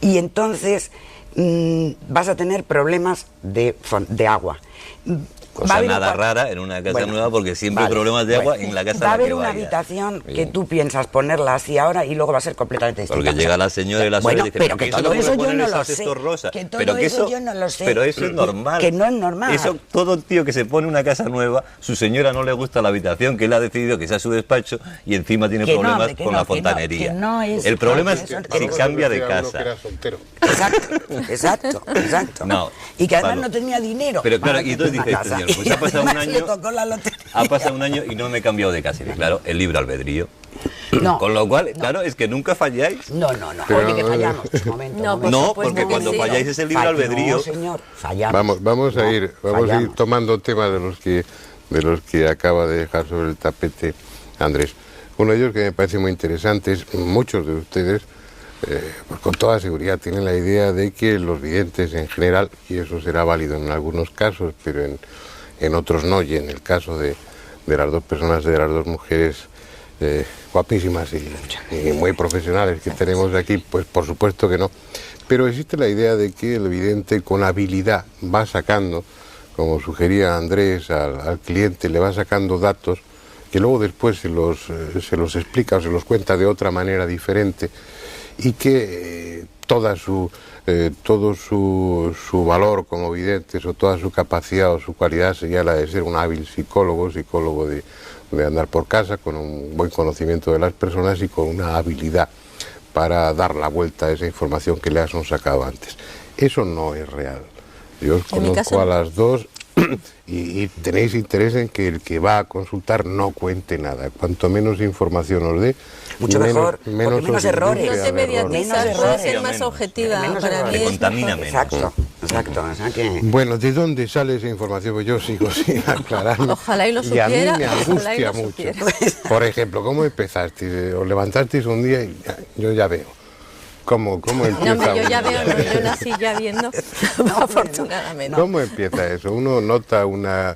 [SPEAKER 7] Y entonces vas a tener problemas de agua.
[SPEAKER 6] Cosa nada rara en una casa nueva, porque siempre hay problemas de agua en la casa
[SPEAKER 7] va a
[SPEAKER 6] en la
[SPEAKER 7] haber
[SPEAKER 6] que
[SPEAKER 7] una
[SPEAKER 6] vaya.
[SPEAKER 7] Habitación que tú piensas ponerla así ahora y luego va a ser completamente distinta.
[SPEAKER 6] Porque llega la señora y la suegra y dice,
[SPEAKER 7] pero que todo eso yo no lo sé.
[SPEAKER 6] Que todo eso yo no lo sé. Pero eso es normal.
[SPEAKER 7] Que no es normal.
[SPEAKER 6] Eso, todo tío que se pone una casa nueva, su señora no le gusta la habitación, que él ha decidido que sea su despacho y encima tiene problemas con la fontanería. El problema es si cambia de casa.
[SPEAKER 7] Exacto.
[SPEAKER 6] No,
[SPEAKER 7] y que además no tenía dinero.
[SPEAKER 6] Pero claro, y entonces dice, señor, pues ha pasado un año y no me he cambiado de casa. Y claro, el libre albedrío. No, con lo cual, claro, es que nunca falláis.
[SPEAKER 7] No. Oye, que fallamos.
[SPEAKER 6] No, porque cuando falláis es el libre albedrío.
[SPEAKER 7] No, señor, fallamos.
[SPEAKER 1] Vamos a ir tomando temas de los que acaba de dejar sobre el tapete Andrés. Uno de ellos que me parece muy interesante es, muchos de ustedes, pues con toda seguridad tienen la idea de que los videntes en general, y eso será válido en algunos casos, pero en otros no, y en el caso de las dos personas, de las dos mujeres guapísimas y muy profesionales que tenemos aquí, pues por supuesto que no. Pero existe la idea de que el vidente con habilidad va sacando, como sugería Andrés, al cliente le va sacando datos que luego después se los explica o se los cuenta de otra manera diferente, y que todo su valor como videntes, o toda su capacidad o su cualidad sería la de ser un hábil psicólogo de andar por casa, con un buen conocimiento de las personas y con una habilidad para dar la vuelta a esa información que le han sacado antes. Eso no es real. Yo os conozco a las dos y tenéis interés en que el que va a consultar no cuente nada. Cuanto menos información os dé,
[SPEAKER 7] mucho mejor, menos errores.
[SPEAKER 5] No te mediatizas, puede ser más objetiva. Para mí
[SPEAKER 6] contamina menos.
[SPEAKER 7] Exacto. O sea que...
[SPEAKER 1] Bueno, ¿de dónde sale esa información? Pues yo sigo sin aclararme.
[SPEAKER 5] Ojalá y lo supiera.
[SPEAKER 1] Y a mí me angustia mucho. Por ejemplo, ¿cómo empezasteis? ¿Os levantasteis un día y yo ya veo? ¿Cómo empieza?
[SPEAKER 5] No, yo ya veo, yo nací ya viendo, afortunadamente.
[SPEAKER 1] ¿Cómo empieza eso? ¿Uno nota una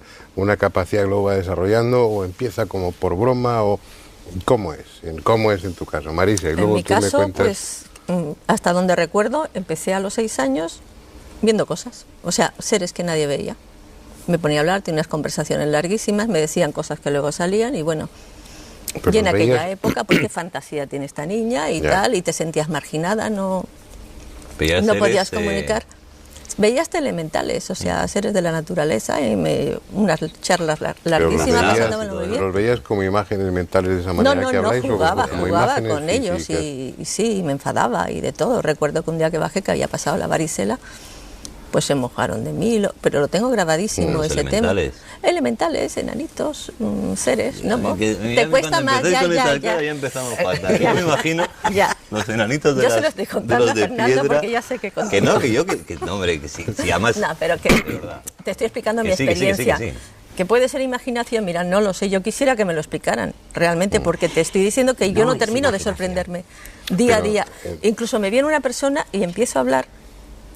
[SPEAKER 1] capacidad que luego va desarrollando, o empieza como por broma, o cómo es? ¿Cómo es en tu caso, Marisa? Y luego
[SPEAKER 5] en mi caso, pues, hasta donde recuerdo, empecé a los 6 años viendo cosas, o sea, seres que nadie veía. Me ponía a hablar, tenía unas conversaciones larguísimas, me decían cosas que luego salían y bueno... Y en aquella época, pues qué fantasía tiene esta niña y tal, y te sentías marginada, no podías comunicar. Veías elementales, o sea, seres de la naturaleza, y unas charlas larguísimas, pasándomelo muy bien.
[SPEAKER 1] ¿Los veías como imágenes mentales de esa manera que habláis?
[SPEAKER 5] No, jugaba con ellos y sí, me enfadaba y de todo. Recuerdo que un día que bajé, que había pasado la varicela, pues se mojaron de mí, pero lo tengo grabadísimo ese
[SPEAKER 6] elementales.
[SPEAKER 5] tema. Elementales, enanitos, seres, ¿no? Te cuesta más,
[SPEAKER 6] ya
[SPEAKER 5] empezamos
[SPEAKER 6] fatal. Yo me imagino los enanitos de
[SPEAKER 5] yo se lo estoy contando
[SPEAKER 6] de
[SPEAKER 5] a Fernando
[SPEAKER 6] piedra,
[SPEAKER 5] porque ya sé que
[SPEAKER 6] que no, hombre, que sí, si además...
[SPEAKER 5] No, pero que te estoy explicando mi experiencia. Que puede ser imaginación, mira, no lo sé, yo quisiera que me lo explicaran realmente, porque te estoy diciendo que yo no termino de sorprenderme día a día. Incluso me viene una persona y empiezo a hablar,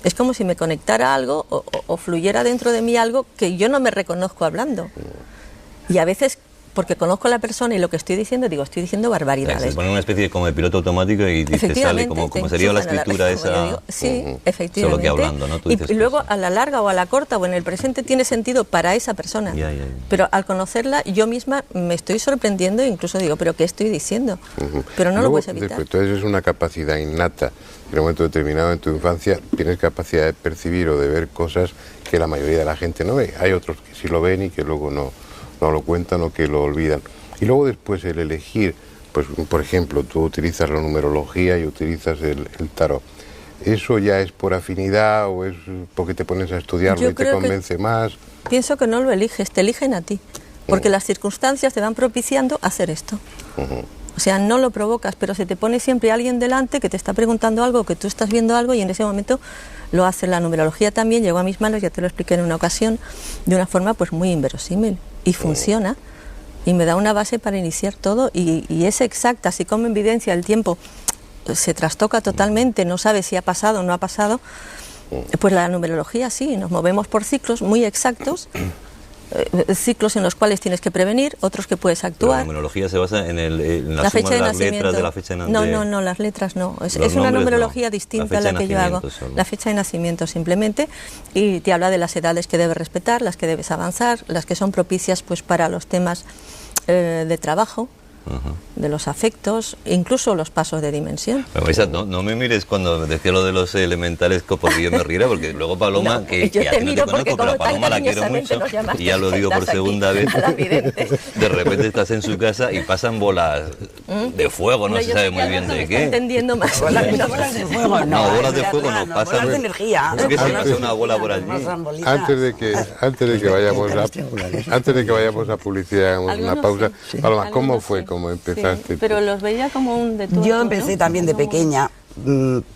[SPEAKER 5] es como si me conectara algo o fluyera dentro de mí algo que yo no me reconozco hablando. Y a veces, porque conozco a la persona y lo que estoy diciendo, digo, estoy diciendo barbaridades.
[SPEAKER 6] Se pone una especie como de piloto automático y te sale como sería la escritura esa.
[SPEAKER 5] Digo, sí, efectivamente.
[SPEAKER 6] Solo que hablando, ¿no?
[SPEAKER 5] Y luego a la larga o a la corta o en el presente tiene sentido para esa persona. Pero al conocerla, yo misma me estoy sorprendiendo e incluso digo, ¿pero qué estoy diciendo? Pero no lo puedes evitar.
[SPEAKER 1] Entonces es una capacidad innata. En un momento determinado en tu infancia tienes capacidad de percibir o de ver cosas que la mayoría de la gente no ve. Hay otros que sí lo ven y que luego no lo cuentan o que lo olvidan. Y luego después el elegir, pues por ejemplo, tú utilizas la numerología y utilizas el tarot. ¿Eso ya es por afinidad o es porque te pones a estudiarlo y te convence más?
[SPEAKER 5] Pienso que no lo eliges, te eligen a ti, porque las circunstancias te van propiciando hacer esto. O sea, no lo provocas, pero se te pone siempre alguien delante que te está preguntando algo, que tú estás viendo algo y en ese momento lo hace. La numerología también llegó a mis manos, ya te lo expliqué en una ocasión, de una forma pues muy inverosímil y funciona y me da una base para iniciar todo y es exacta, así como en evidencia el tiempo se trastoca totalmente, no sabes si ha pasado o no ha pasado, pues la numerología sí, nos movemos por ciclos muy exactos. Ciclos en los cuales tienes que prevenir, otros que puedes actuar.
[SPEAKER 6] Pero la numerología se basa en la suma de las letras de la fecha de nacimiento.
[SPEAKER 5] No, las letras no. Es una numerología distinta a la que yo hago. La fecha de nacimiento simplemente, y te habla de las edades que debes respetar, las que debes avanzar, las que son propicias pues para los temas de trabajo, de los afectos, incluso los pasos de dimensión.
[SPEAKER 6] Pero no me mires cuando decía lo de los elementales, porque yo me riera, porque luego Paloma, que a ti no te conozco, pero a Paloma la quiero mucho, y ya lo digo por segunda vez, de repente estás en su casa y pasan bolas de fuego, no se sabe muy bien de qué.
[SPEAKER 5] Entendiendo más.
[SPEAKER 7] Bolas de fuego,
[SPEAKER 6] no, bolas de fuego no, pasan
[SPEAKER 7] bolas de energía.
[SPEAKER 6] Es que si pasa una bola por allí.
[SPEAKER 1] Antes de que vayamos a publicidad, una pausa, Paloma, ¿cómo fue? ¿Cómo empezaste?
[SPEAKER 5] Sí, pero los veía como un de todo.
[SPEAKER 7] Yo empecé también de pequeña,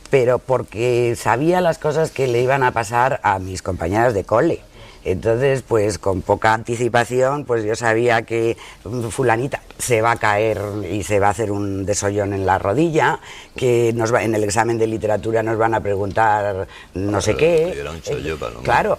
[SPEAKER 7] pero porque sabía las cosas que le iban a pasar a mis compañeras de cole. Entonces, pues con poca anticipación, pues yo sabía que fulanita se va a caer y se va a hacer un desollón en la rodilla, que en el examen de literatura nos van a preguntar no sé qué.
[SPEAKER 6] Era un chollo, Paloma.
[SPEAKER 7] Claro,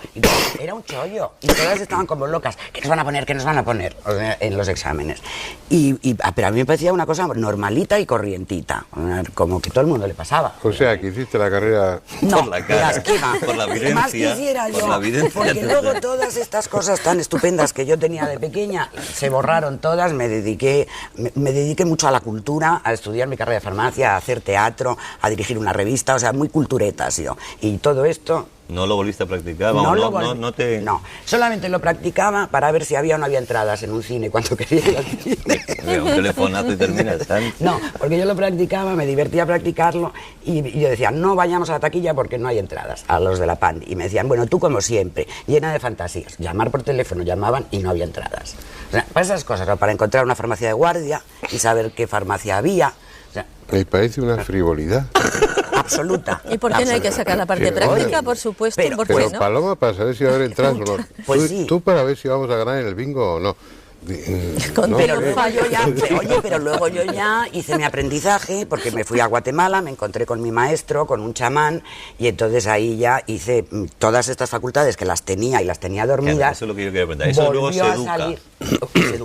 [SPEAKER 7] era un chollo. Y todas estaban como locas. ¿Qué nos van a poner? ¿Qué nos van a poner? O sea, en los exámenes. Pero a mí me parecía una cosa normalita y corrientita, como que todo el mundo le pasaba.
[SPEAKER 1] O sea, que hiciste la carrera...
[SPEAKER 7] No,
[SPEAKER 6] por la cara, por la evidencia.
[SPEAKER 7] Más quisiera yo,
[SPEAKER 6] por la evidencia.
[SPEAKER 7] porque luego todas estas cosas tan estupendas que yo tenía de pequeña se borraron todas. Me dediqué mucho a la cultura, a estudiar mi carrera de farmacia, a hacer teatro, a dirigir una revista, o sea, muy culturetas yo. Y todo esto...
[SPEAKER 6] ¿No lo volviste a practicar?
[SPEAKER 7] No, solamente lo practicaba para ver si había o no había entradas en un cine cuando quería ir al cine.
[SPEAKER 6] Un telefonazo y terminas, ¿sabes?
[SPEAKER 7] No, porque yo lo practicaba, me divertía practicarlo y yo decía, no vayamos a la taquilla porque no hay entradas, a los de la PAN. Y me decían, bueno, tú como siempre, llena de fantasías. Llamar por teléfono, llamaban y no había entradas. O sea, para esas cosas, ¿no? Para encontrar una farmacia de guardia y saber qué farmacia había. O sea,
[SPEAKER 1] me parece una frivolidad.
[SPEAKER 7] Absoluta.
[SPEAKER 5] ¿Y por qué no hay que sacar la parte práctica? Por supuesto.
[SPEAKER 1] Pero
[SPEAKER 5] ¿no?
[SPEAKER 1] Paloma, para saber si va a haber entradas o no.
[SPEAKER 7] Pues sí.
[SPEAKER 1] Tú para ver si vamos a ganar en el bingo o no.
[SPEAKER 7] Pero luego yo ya hice mi aprendizaje porque me fui a Guatemala, me encontré con mi maestro, con un chamán, y entonces ahí ya hice todas estas facultades que las tenía y las tenía dormidas.
[SPEAKER 6] Claro, eso es lo que yo quería preguntar. Eso luego se educa.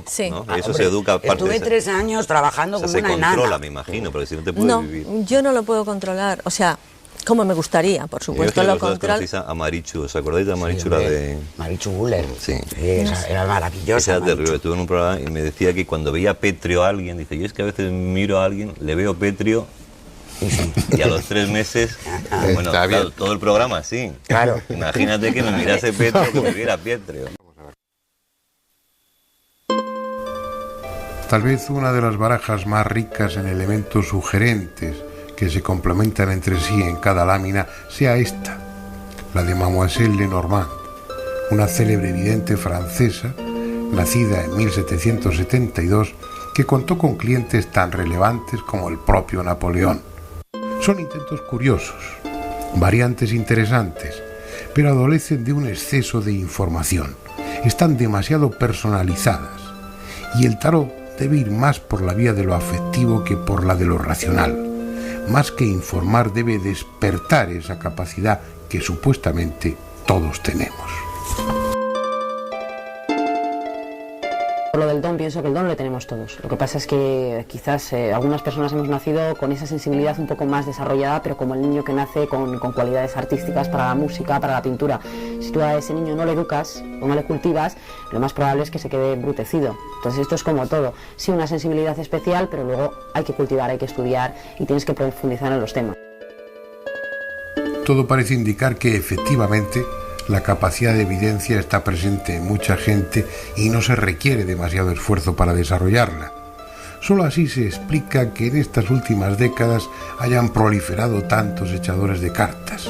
[SPEAKER 5] Sí.
[SPEAKER 6] ¿No? Eso se educa aparte.
[SPEAKER 7] Estuve 3 años trabajando como una enana.
[SPEAKER 6] Se controla, me imagino, porque si no te puedes vivir.
[SPEAKER 5] Yo no lo puedo controlar, o sea, como me gustaría, por supuesto.
[SPEAKER 6] Lo controlo. A Marichu, ¿os acordáis de Marichu?
[SPEAKER 7] Sí,
[SPEAKER 6] la de...
[SPEAKER 7] Marichu Guller.
[SPEAKER 6] Sí.
[SPEAKER 7] Era maravillosa.
[SPEAKER 6] Era terrible. Estuve en un programa y me decía que cuando veía pétreo a alguien, dice, yo es que a veces miro a alguien, le veo pétreo y a los 3 meses, bueno, claro, todo el programa, sí.
[SPEAKER 7] Claro.
[SPEAKER 6] Imagínate que me mirase pétreo que me viera pétreo.
[SPEAKER 1] Tal vez una de las barajas más ricas en elementos sugerentes que se complementan entre sí en cada lámina sea esta, la de Mademoiselle Lenormand, una célebre vidente francesa, nacida en 1772, que contó con clientes tan relevantes como el propio Napoleón. Son intentos curiosos, variantes interesantes, pero adolecen de un exceso de información. Están demasiado personalizadas y el tarot debe ir más por la vía de lo afectivo que por la de lo racional. Más que informar, debe despertar esa capacidad que supuestamente todos tenemos.
[SPEAKER 3] Por lo del don, pienso que el don lo tenemos todos. Lo que pasa es que quizás algunas personas hemos nacido con esa sensibilidad un poco más desarrollada, pero como el niño que nace con cualidades artísticas para la música, para la pintura. Si tú a ese niño no le educas o no le cultivas, lo más probable es que se quede embrutecido. Entonces esto es como todo. Sí, una sensibilidad especial, pero luego hay que cultivar, hay que estudiar y tienes que profundizar en los temas.
[SPEAKER 1] Todo parece indicar que efectivamente la capacidad de evidencia está presente en mucha gente y no se requiere demasiado esfuerzo para desarrollarla. Solo así se explica que en estas últimas décadas hayan proliferado tantos echadores de cartas.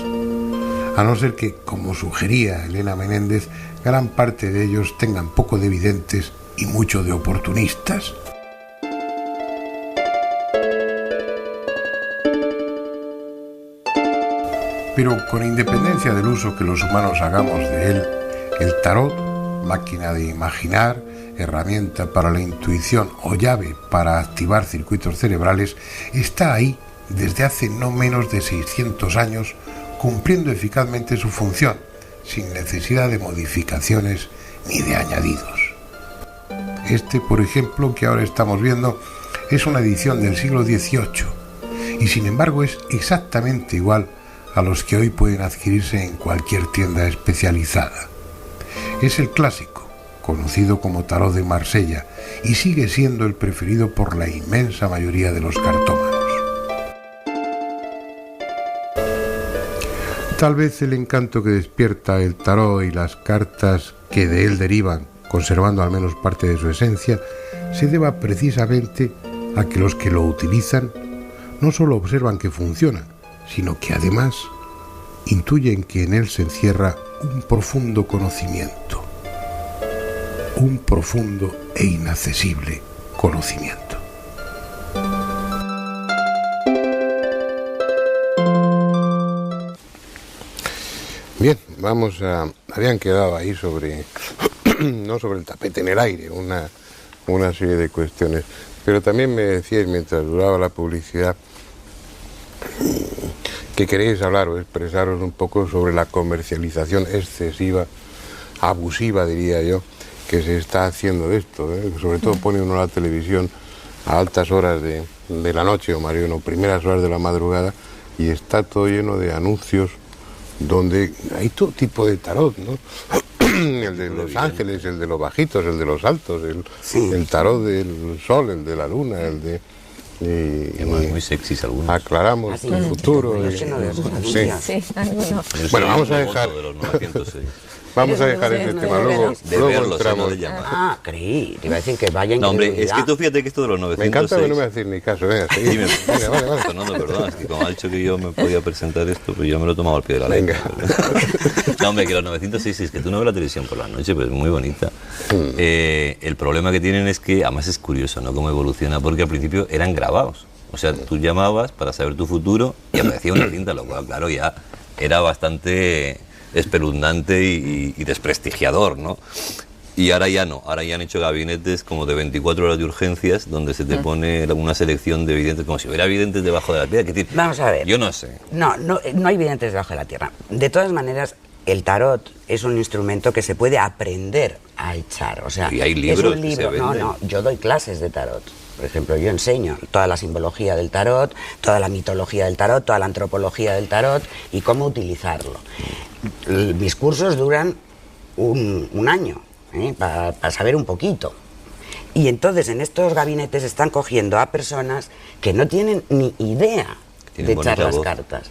[SPEAKER 1] A no ser que, como sugería Elena Menéndez, gran parte de ellos tengan poco de evidentes y mucho de oportunistas. Pero con independencia del uso que los humanos hagamos de él, el tarot, máquina de imaginar, herramienta para la intuición o llave para activar circuitos cerebrales, está ahí desde hace no menos de 600 años, cumpliendo eficazmente su función, sin necesidad de modificaciones ni de añadidos. Este, por ejemplo, que ahora estamos viendo, es una edición del siglo XVIII y sin embargo es exactamente igual a los que hoy pueden adquirirse en cualquier tienda especializada. Es el clásico, conocido como tarot de Marsella, y sigue siendo el preferido por la inmensa mayoría de los cartómanos. Tal vez el encanto que despierta el tarot y las cartas que de él derivan, conservando al menos parte de su esencia, se deba precisamente a que los que lo utilizan no solo observan que funciona, sino que además intuyen que en él se encierra un profundo conocimiento, un profundo e inaccesible conocimiento. Bien, habían quedado ahí sobre, no sobre el tapete, en el aire, una serie de cuestiones, pero también me decíais mientras duraba la publicidad que queréis hablar o expresaros un poco sobre la comercialización excesiva, abusiva diría yo, que se está haciendo de esto, ¿eh? Sobre todo pone uno la televisión a altas horas de la noche o primeras horas de la madrugada y está todo lleno de anuncios donde hay todo tipo de tarot, ¿no? El de los ángeles, el de los bajitos, el de los altos, el tarot del sol, el de la luna, el de...
[SPEAKER 6] muy sexys algunos.
[SPEAKER 1] Aclaramos el futuro. Bueno, vamos a dejar... Vamos a dejar ese tema, luego entramos.
[SPEAKER 7] Creí, te iba a decir que vaya.
[SPEAKER 6] No, hombre, es que tú fíjate que esto de los 906...
[SPEAKER 1] Me encanta que no me haces ni caso, venga, seguimos.
[SPEAKER 6] Venga, vale. Fernando, perdón, es que como ha dicho que yo me podía presentar esto, pues yo me lo he tomado al pie de la letra. No, hombre, que los 906, es que tú no ves la televisión por la noche, pues es muy bonita. El problema que tienen es que, además es curioso, ¿no?, cómo evoluciona, porque al principio eran grabados. O sea, tú llamabas para saber tu futuro y aparecía una tinta, lo cual, claro, ya era bastante espeluznante y desprestigiador, ¿no? Y ahora ya no, ahora ya han hecho gabinetes como de 24 horas de urgencias donde se te pone una selección de videntes, como si hubiera videntes debajo de la tierra.
[SPEAKER 7] Vamos a ver.
[SPEAKER 6] Yo no sé.
[SPEAKER 7] No hay videntes debajo de la tierra. De todas maneras, el tarot es un instrumento que se puede aprender a echar. O sea,
[SPEAKER 6] y hay libros
[SPEAKER 7] es un libro.
[SPEAKER 6] Que se venden.
[SPEAKER 7] No, yo doy clases de tarot. Por ejemplo, yo enseño toda la simbología del tarot, toda la mitología del tarot, toda la antropología del tarot y cómo utilizarlo. Mis cursos duran un año, para saber un poquito. Y entonces en estos gabinetes están cogiendo a personas que no tienen ni idea de echar las cartas.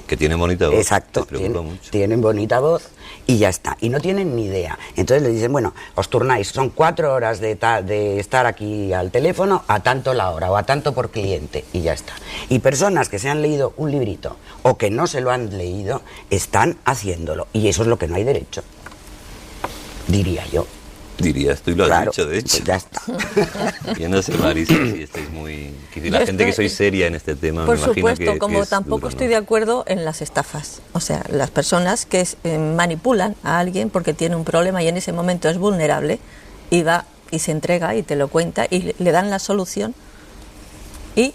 [SPEAKER 6] Que tienen bonita voz.
[SPEAKER 7] Exacto,
[SPEAKER 6] les preocupa mucho.
[SPEAKER 7] tienen bonita voz y ya está, y no tienen ni idea. Entonces le dicen, bueno, os turnáis, son 4 horas de estar aquí al teléfono a tanto la hora o a tanto por cliente, y ya está. Y personas que se han leído un librito o que no se lo han leído están haciéndolo, y eso es lo que no hay derecho, diría yo.
[SPEAKER 6] Dirías tú, y lo has
[SPEAKER 7] Claro,
[SPEAKER 6] dicho, de hecho.
[SPEAKER 7] pues ya está.
[SPEAKER 6] Yo no sé, Marisa, si estáis muy... La
[SPEAKER 5] Yo
[SPEAKER 6] gente que
[SPEAKER 5] estoy-
[SPEAKER 6] sois seria en este tema,
[SPEAKER 5] Por
[SPEAKER 6] me imagino
[SPEAKER 5] supuesto,
[SPEAKER 6] que
[SPEAKER 5] como
[SPEAKER 6] es
[SPEAKER 5] tampoco
[SPEAKER 6] duro,
[SPEAKER 5] estoy
[SPEAKER 6] ¿no?
[SPEAKER 5] de acuerdo en las estafas. O sea, las personas que manipulan a alguien porque tiene un problema y en ese momento es vulnerable y va y se entrega y te lo cuenta y le dan la solución y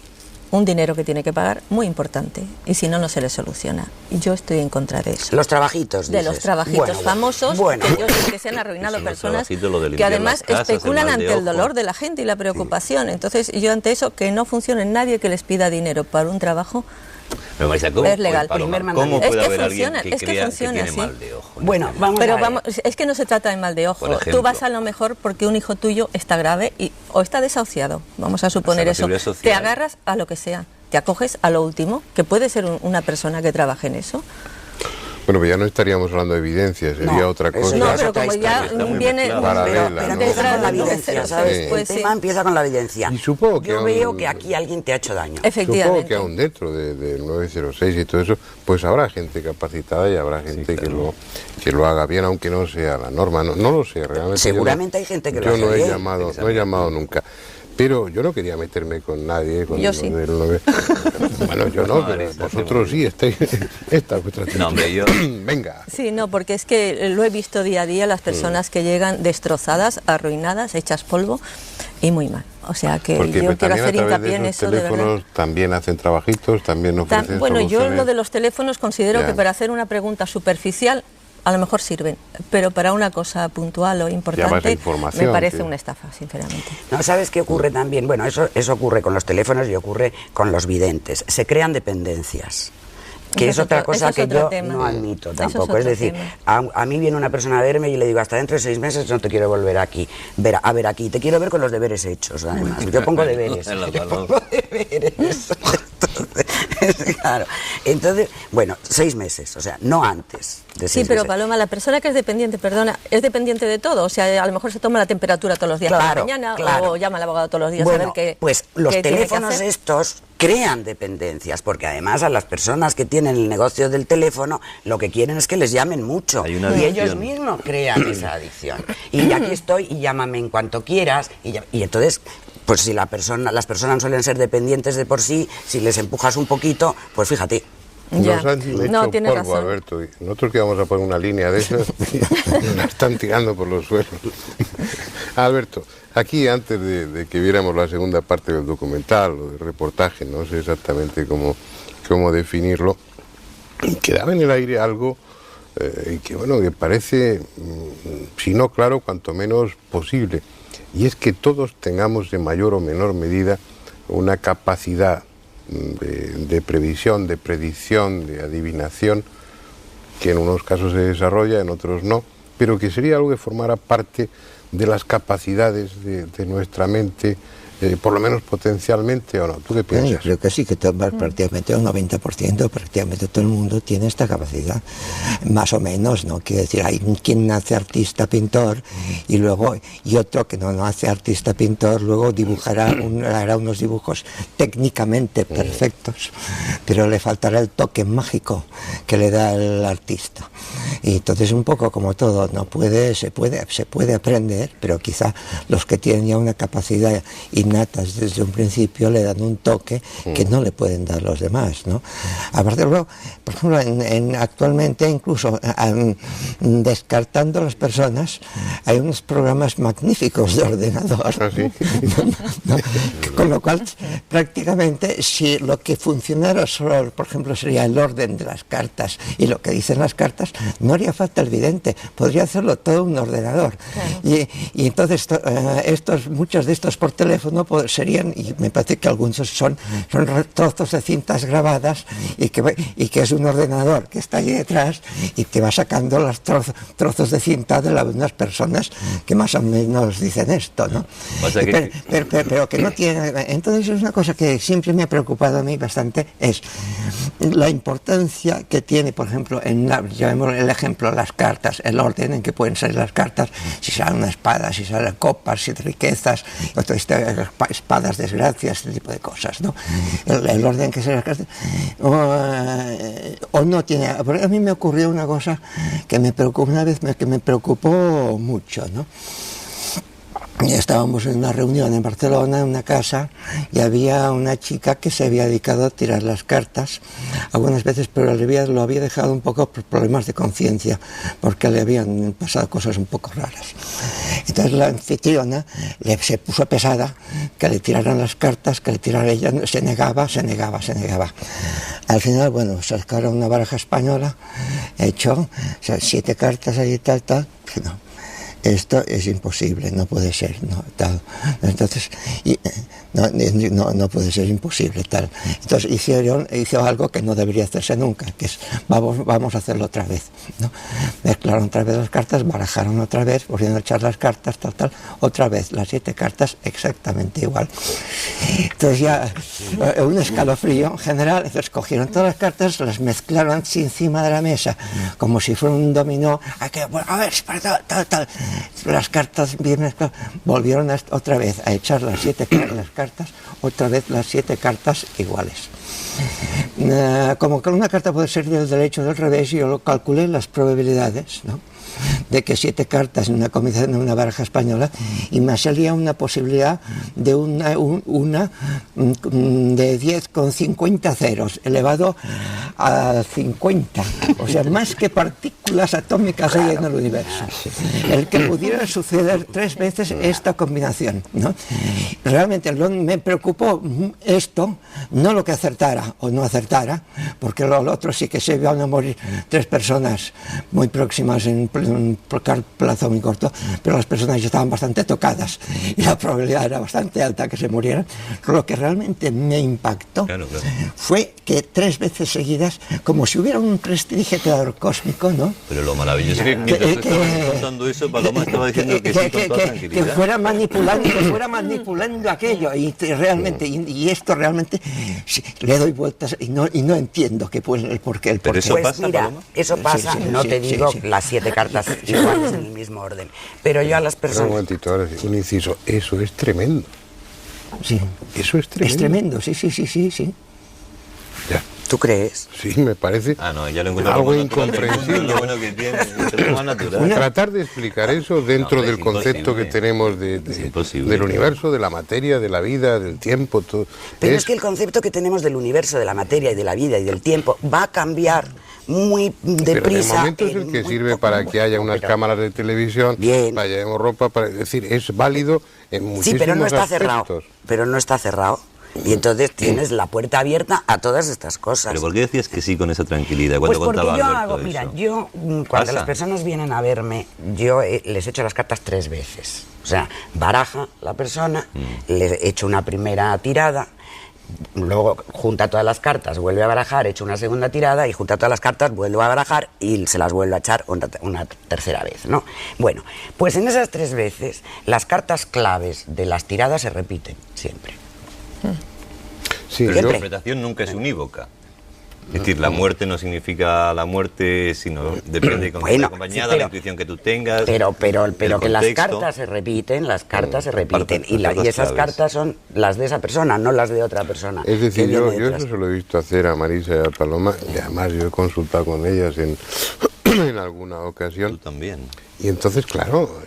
[SPEAKER 5] un dinero que tiene que pagar muy importante, y si no, no se le soluciona. Y yo estoy en contra de eso.
[SPEAKER 7] Los trabajitos,
[SPEAKER 5] De
[SPEAKER 7] dices.
[SPEAKER 5] los trabajitos
[SPEAKER 7] Bueno,
[SPEAKER 5] famosos,
[SPEAKER 7] bueno.
[SPEAKER 5] que yo sé que se han arruinado
[SPEAKER 6] Eso no es
[SPEAKER 5] personas
[SPEAKER 6] trabajito, lo de
[SPEAKER 5] que
[SPEAKER 6] limpiar
[SPEAKER 5] además
[SPEAKER 6] las casas, el
[SPEAKER 5] especulan
[SPEAKER 6] mal de
[SPEAKER 5] ante el
[SPEAKER 6] ojo.
[SPEAKER 5] dolor de la gente y la preocupación. Entonces, yo ante eso, que no funcione nadie que les pida dinero para un trabajo,
[SPEAKER 6] Pero, Marisa, ¿cómo,
[SPEAKER 5] es legal.
[SPEAKER 6] Paloma,
[SPEAKER 7] Primer
[SPEAKER 6] ¿cómo
[SPEAKER 7] mandamiento.
[SPEAKER 6] puede
[SPEAKER 5] Es que
[SPEAKER 6] haber alguien
[SPEAKER 5] funciona,
[SPEAKER 6] que
[SPEAKER 5] es que
[SPEAKER 6] crea que
[SPEAKER 5] funciona
[SPEAKER 6] tiene
[SPEAKER 5] así.
[SPEAKER 6] mal de ojo?
[SPEAKER 7] Bueno, vamos
[SPEAKER 5] pero
[SPEAKER 7] a ver.
[SPEAKER 5] vamos, es que no se trata de mal de ojo.
[SPEAKER 6] Por ejemplo.
[SPEAKER 5] Tú vas a lo mejor porque un hijo tuyo está grave o está desahuciado. Vamos a suponer
[SPEAKER 6] la
[SPEAKER 5] eso.
[SPEAKER 6] seguridad social.
[SPEAKER 5] Te agarras a lo que sea. Te acoges a lo último, que puede ser una persona que trabaje en eso.
[SPEAKER 1] Bueno, pues ya no estaríamos hablando de evidencia, sería
[SPEAKER 7] No,
[SPEAKER 1] otra
[SPEAKER 7] eso
[SPEAKER 1] cosa.
[SPEAKER 5] No,
[SPEAKER 7] es
[SPEAKER 5] pero
[SPEAKER 7] otra
[SPEAKER 5] como
[SPEAKER 7] historia,
[SPEAKER 5] ya
[SPEAKER 6] está muy
[SPEAKER 5] viene
[SPEAKER 6] mezclado.
[SPEAKER 1] Paralela,
[SPEAKER 7] pero
[SPEAKER 1] ¿no?
[SPEAKER 7] empieza con la
[SPEAKER 5] Detrás,
[SPEAKER 7] evidencia,
[SPEAKER 5] sí,
[SPEAKER 7] ¿sabes?
[SPEAKER 5] pues
[SPEAKER 7] El
[SPEAKER 5] sí.
[SPEAKER 7] tema empieza con la evidencia.
[SPEAKER 1] Y supongo que
[SPEAKER 7] Yo
[SPEAKER 1] aún-
[SPEAKER 7] veo que aquí alguien te ha hecho daño.
[SPEAKER 1] Supongo
[SPEAKER 5] Efectivamente.
[SPEAKER 1] que aún dentro del 906 y todo eso, pues habrá gente capacitada y habrá gente que lo haga bien, aunque no sea la norma. No lo sé, realmente.
[SPEAKER 7] Seguramente hay gente que lo
[SPEAKER 1] yo
[SPEAKER 7] hace
[SPEAKER 1] no he
[SPEAKER 7] bien.
[SPEAKER 1] llamado nunca. Pero yo no quería meterme con nadie. Con
[SPEAKER 5] Yo
[SPEAKER 1] lo
[SPEAKER 5] sí.
[SPEAKER 1] del bueno, yo no, pero
[SPEAKER 6] Marisa,
[SPEAKER 1] vosotros sí, estáis. Esta es vuestra
[SPEAKER 6] No, hombre, yo...
[SPEAKER 1] Venga.
[SPEAKER 5] Sí, no, porque es que lo he visto día a día, las personas que llegan destrozadas, arruinadas, hechas polvo y muy mal. O sea que
[SPEAKER 1] Porque
[SPEAKER 5] yo quiero
[SPEAKER 1] también
[SPEAKER 5] hacer
[SPEAKER 1] a través
[SPEAKER 5] hincapié en
[SPEAKER 1] de esos
[SPEAKER 5] eso de verdad.
[SPEAKER 1] teléfonos también hacen trabajitos, también ofrecen
[SPEAKER 5] Bueno, yo
[SPEAKER 1] soluciones.
[SPEAKER 5] lo de los teléfonos considero
[SPEAKER 1] Ya.
[SPEAKER 5] que para hacer una pregunta superficial a lo mejor sirven, pero para una cosa puntual o importante
[SPEAKER 1] información,
[SPEAKER 5] me parece
[SPEAKER 1] sí.
[SPEAKER 5] una estafa, sinceramente.
[SPEAKER 7] No, ¿sabes qué ocurre también? Bueno, eso ocurre con los teléfonos y ocurre con los videntes. Se crean dependencias. Que es otra cosa que yo no admito tampoco. Es decir, a mí viene una persona a verme y le digo, hasta dentro de 6 meses no te quiero volver aquí. A ver aquí, te quiero ver con los deberes hechos, además. Yo pongo deberes. Yo pongo deberes. Claro. Entonces, bueno, 6 meses, o sea, no antes de 6
[SPEAKER 5] Sí, pero
[SPEAKER 7] meses.
[SPEAKER 5] Paloma, la persona que es dependiente, perdona, es dependiente de todo. O sea, a lo mejor se toma la temperatura todos los días por la mañana o llama al abogado todos los días a
[SPEAKER 7] Bueno,
[SPEAKER 5] ver qué.
[SPEAKER 7] pues los
[SPEAKER 5] qué tiene que
[SPEAKER 7] teléfonos
[SPEAKER 5] hacer.
[SPEAKER 7] estos crean dependencias, porque además a las personas que tienen el negocio del teléfono lo que quieren es que les llamen mucho
[SPEAKER 6] Hay una
[SPEAKER 7] y ellos
[SPEAKER 6] adicción.
[SPEAKER 7] mismos crean esa adicción. Y aquí estoy y llámame en cuanto quieras y entonces pues si las personas suelen ser dependientes de por sí, si les empujas un poquito, pues fíjate.
[SPEAKER 5] Ya.
[SPEAKER 1] Nos han hecho
[SPEAKER 5] No, tienes
[SPEAKER 1] polvo,
[SPEAKER 5] razón.
[SPEAKER 1] Alberto. Y nosotros que vamos a poner una línea de esas, nos la están tirando por los suelos. Alberto, aquí antes de que viéramos la segunda parte del documental o del reportaje, no sé exactamente cómo definirlo, quedaba en el aire algo que bueno, que parece, si no claro, cuanto menos posible. Y es que todos tengamos en mayor o menor medida una capacidad de previsión, de predicción, de adivinación, que en unos casos se desarrolla, en otros no, pero que sería algo que formara parte de las capacidades de nuestra mente, por lo menos potencialmente, ¿o no? ¿Tú qué
[SPEAKER 4] Yo
[SPEAKER 1] piensas?
[SPEAKER 4] creo que sí, que prácticamente un 90%, prácticamente todo el mundo tiene esta capacidad, más o menos, ¿no? Quiero decir, hay quien nace artista, pintor, y luego, y otro que no nace artista, pintor, luego hará unos dibujos técnicamente perfectos, pero le faltará el toque mágico que le da el artista. Y entonces un poco como todo, se puede aprender, pero quizá los que tienen ya una capacidad innatas desde un principio le dan un toque que no le pueden dar los demás, ¿no? Aparte luego, por ejemplo, actualmente incluso descartando las personas, hay unos programas magníficos de ordenador.
[SPEAKER 1] ¿Ah, sí?
[SPEAKER 4] Con lo cual, prácticamente, si lo que funcionara solo, por ejemplo, sería el orden de las cartas y lo que dicen las cartas, no haría falta el vidente, podría hacerlo todo un ordenador.
[SPEAKER 5] Claro.
[SPEAKER 4] Y entonces, muchos de estos por teléfono no serían, y me parece que algunos son trozos de cintas grabadas y que es un ordenador que está ahí detrás y te va sacando los trozos de cinta de unas personas que más o menos dicen esto, ¿no?
[SPEAKER 6] O sea que...
[SPEAKER 4] pero que no tiene... Entonces es una cosa que siempre me ha preocupado a mí bastante, es la importancia que tiene, por ejemplo, llevemos el ejemplo, las cartas, el orden en que pueden ser las cartas, si sale una espada, si salen copas, si riquezas, espadas, desgracias, este tipo de cosas, ¿no? El orden que se las cartas, o no tiene... Porque a mí me ocurrió una cosa que me preocupó una vez, que me preocupó mucho, ¿no? Estábamos en una reunión en Barcelona, en una casa, y había una chica que se había dedicado a tirar las cartas algunas veces, pero lo había dejado un poco por problemas de conciencia, porque le habían pasado cosas un poco raras. Entonces la anfitriona se puso pesada, que le tiraran las cartas, que le tirara ella, se negaba. Al final, bueno, sacaron una baraja española, echó 7 cartas ahí, tal, no. Esto es imposible, no puede ser, no, tal. Entonces, no puede ser imposible, tal. Entonces hizo algo que no debería hacerse nunca, que es, vamos a hacerlo otra vez, ¿no? Mezclaron otra vez las cartas, barajaron otra vez, volvieron a echar las cartas, tal, otra vez, las 7 cartas exactamente igual. Entonces ya, un escalofrío general, entonces cogieron todas las cartas, las mezclaron encima de la mesa, como si fuera un dominó, a ver, tal. Las cartas bien mezcladas, volvieron otra vez a echar las 7 cartas, otra vez las 7 cartas iguales. Como que una carta puede ser del derecho o del revés, yo lo calculé las probabilidades, ¿no? De que 7 cartas en una combinación de una baraja española, y me salía una posibilidad de una de 10 con 50 ceros elevado a 50, o sea, más que partículas atómicas hay en el universo, el que pudiera suceder 3 veces esta combinación, ¿no? Realmente me preocupó esto, no lo que acertara o no acertara, porque lo otro sí que se van a morir 3 personas muy próximas en un plazo muy corto, pero las personas ya estaban bastante tocadas y la probabilidad era bastante alta que se murieran. Lo que realmente me impactó fue que 3 veces seguidas, como si hubiera un prestidigitador cósmico, ¿no?
[SPEAKER 6] Pero lo maravilloso es que mientras tú estabas contando eso, Paloma estaba diciendo que sí, con toda tranquilidad.
[SPEAKER 4] Que fuera manipulando aquello, y realmente, y esto realmente le doy vueltas y no entiendo el porqué.
[SPEAKER 6] Pero eso
[SPEAKER 7] pues
[SPEAKER 6] pasa,
[SPEAKER 7] mira,
[SPEAKER 6] Paloma.
[SPEAKER 7] eso pasa, no te digo las 7 cartas iguales en el mismo orden, pero yo a las personas...
[SPEAKER 1] Un momentito, ahora sí, un inciso, eso es tremendo.
[SPEAKER 4] Sí.
[SPEAKER 1] Eso es tremendo.
[SPEAKER 4] Es tremendo, sí.
[SPEAKER 1] Ya.
[SPEAKER 7] ¿Tú crees?
[SPEAKER 1] Sí, me parece
[SPEAKER 6] Ya lo encuentro
[SPEAKER 1] algo
[SPEAKER 6] como
[SPEAKER 1] incomprensible.
[SPEAKER 6] Lo bueno que tiene, es más natural.
[SPEAKER 1] Tratar de explicar eso dentro del concepto que tenemos del universo, de la materia, de la vida, del tiempo. Todo.
[SPEAKER 7] Pero es que el concepto que tenemos del universo, de la materia y de la vida y del tiempo va a cambiar muy deprisa.
[SPEAKER 1] Pero de momento es el que sirve para que haya unas cámaras de televisión, para que haya ropa, es decir, es válido en muchísimos
[SPEAKER 7] Sí, pero no está
[SPEAKER 1] aspectos.
[SPEAKER 7] cerrado. Y entonces tienes la puerta abierta a todas estas cosas.
[SPEAKER 6] ¿Pero por qué decías que sí con esa tranquilidad cuando
[SPEAKER 7] pues porque
[SPEAKER 6] contaba
[SPEAKER 7] yo
[SPEAKER 6] Alberto
[SPEAKER 7] hago,
[SPEAKER 6] eso?
[SPEAKER 7] mira, yo cuando las personas vienen a verme, yo les echo las cartas 3 veces. O sea, baraja la persona, le echo una primera tirada, luego junta todas las cartas, vuelve a barajar, echo una segunda tirada y junta todas las cartas, vuelve a barajar y se las vuelve a echar una tercera vez, ¿no? Bueno, pues en esas 3 veces las cartas claves de las tiradas se repiten siempre.
[SPEAKER 1] Sí,
[SPEAKER 6] pero la interpretación nunca es unívoca. Es decir, la muerte no significa la muerte, sino depende con quién acompañada, sí, la intuición que tú tengas.
[SPEAKER 7] Pero que las cartas se repiten, y esas cartas son las de esa persona, no las de otra persona.
[SPEAKER 1] Es decir, yo eso se lo he visto hacer a Marisa y a Paloma, y además yo he consultado con ellas en alguna ocasión.
[SPEAKER 6] Tú también.
[SPEAKER 1] Y entonces, claro,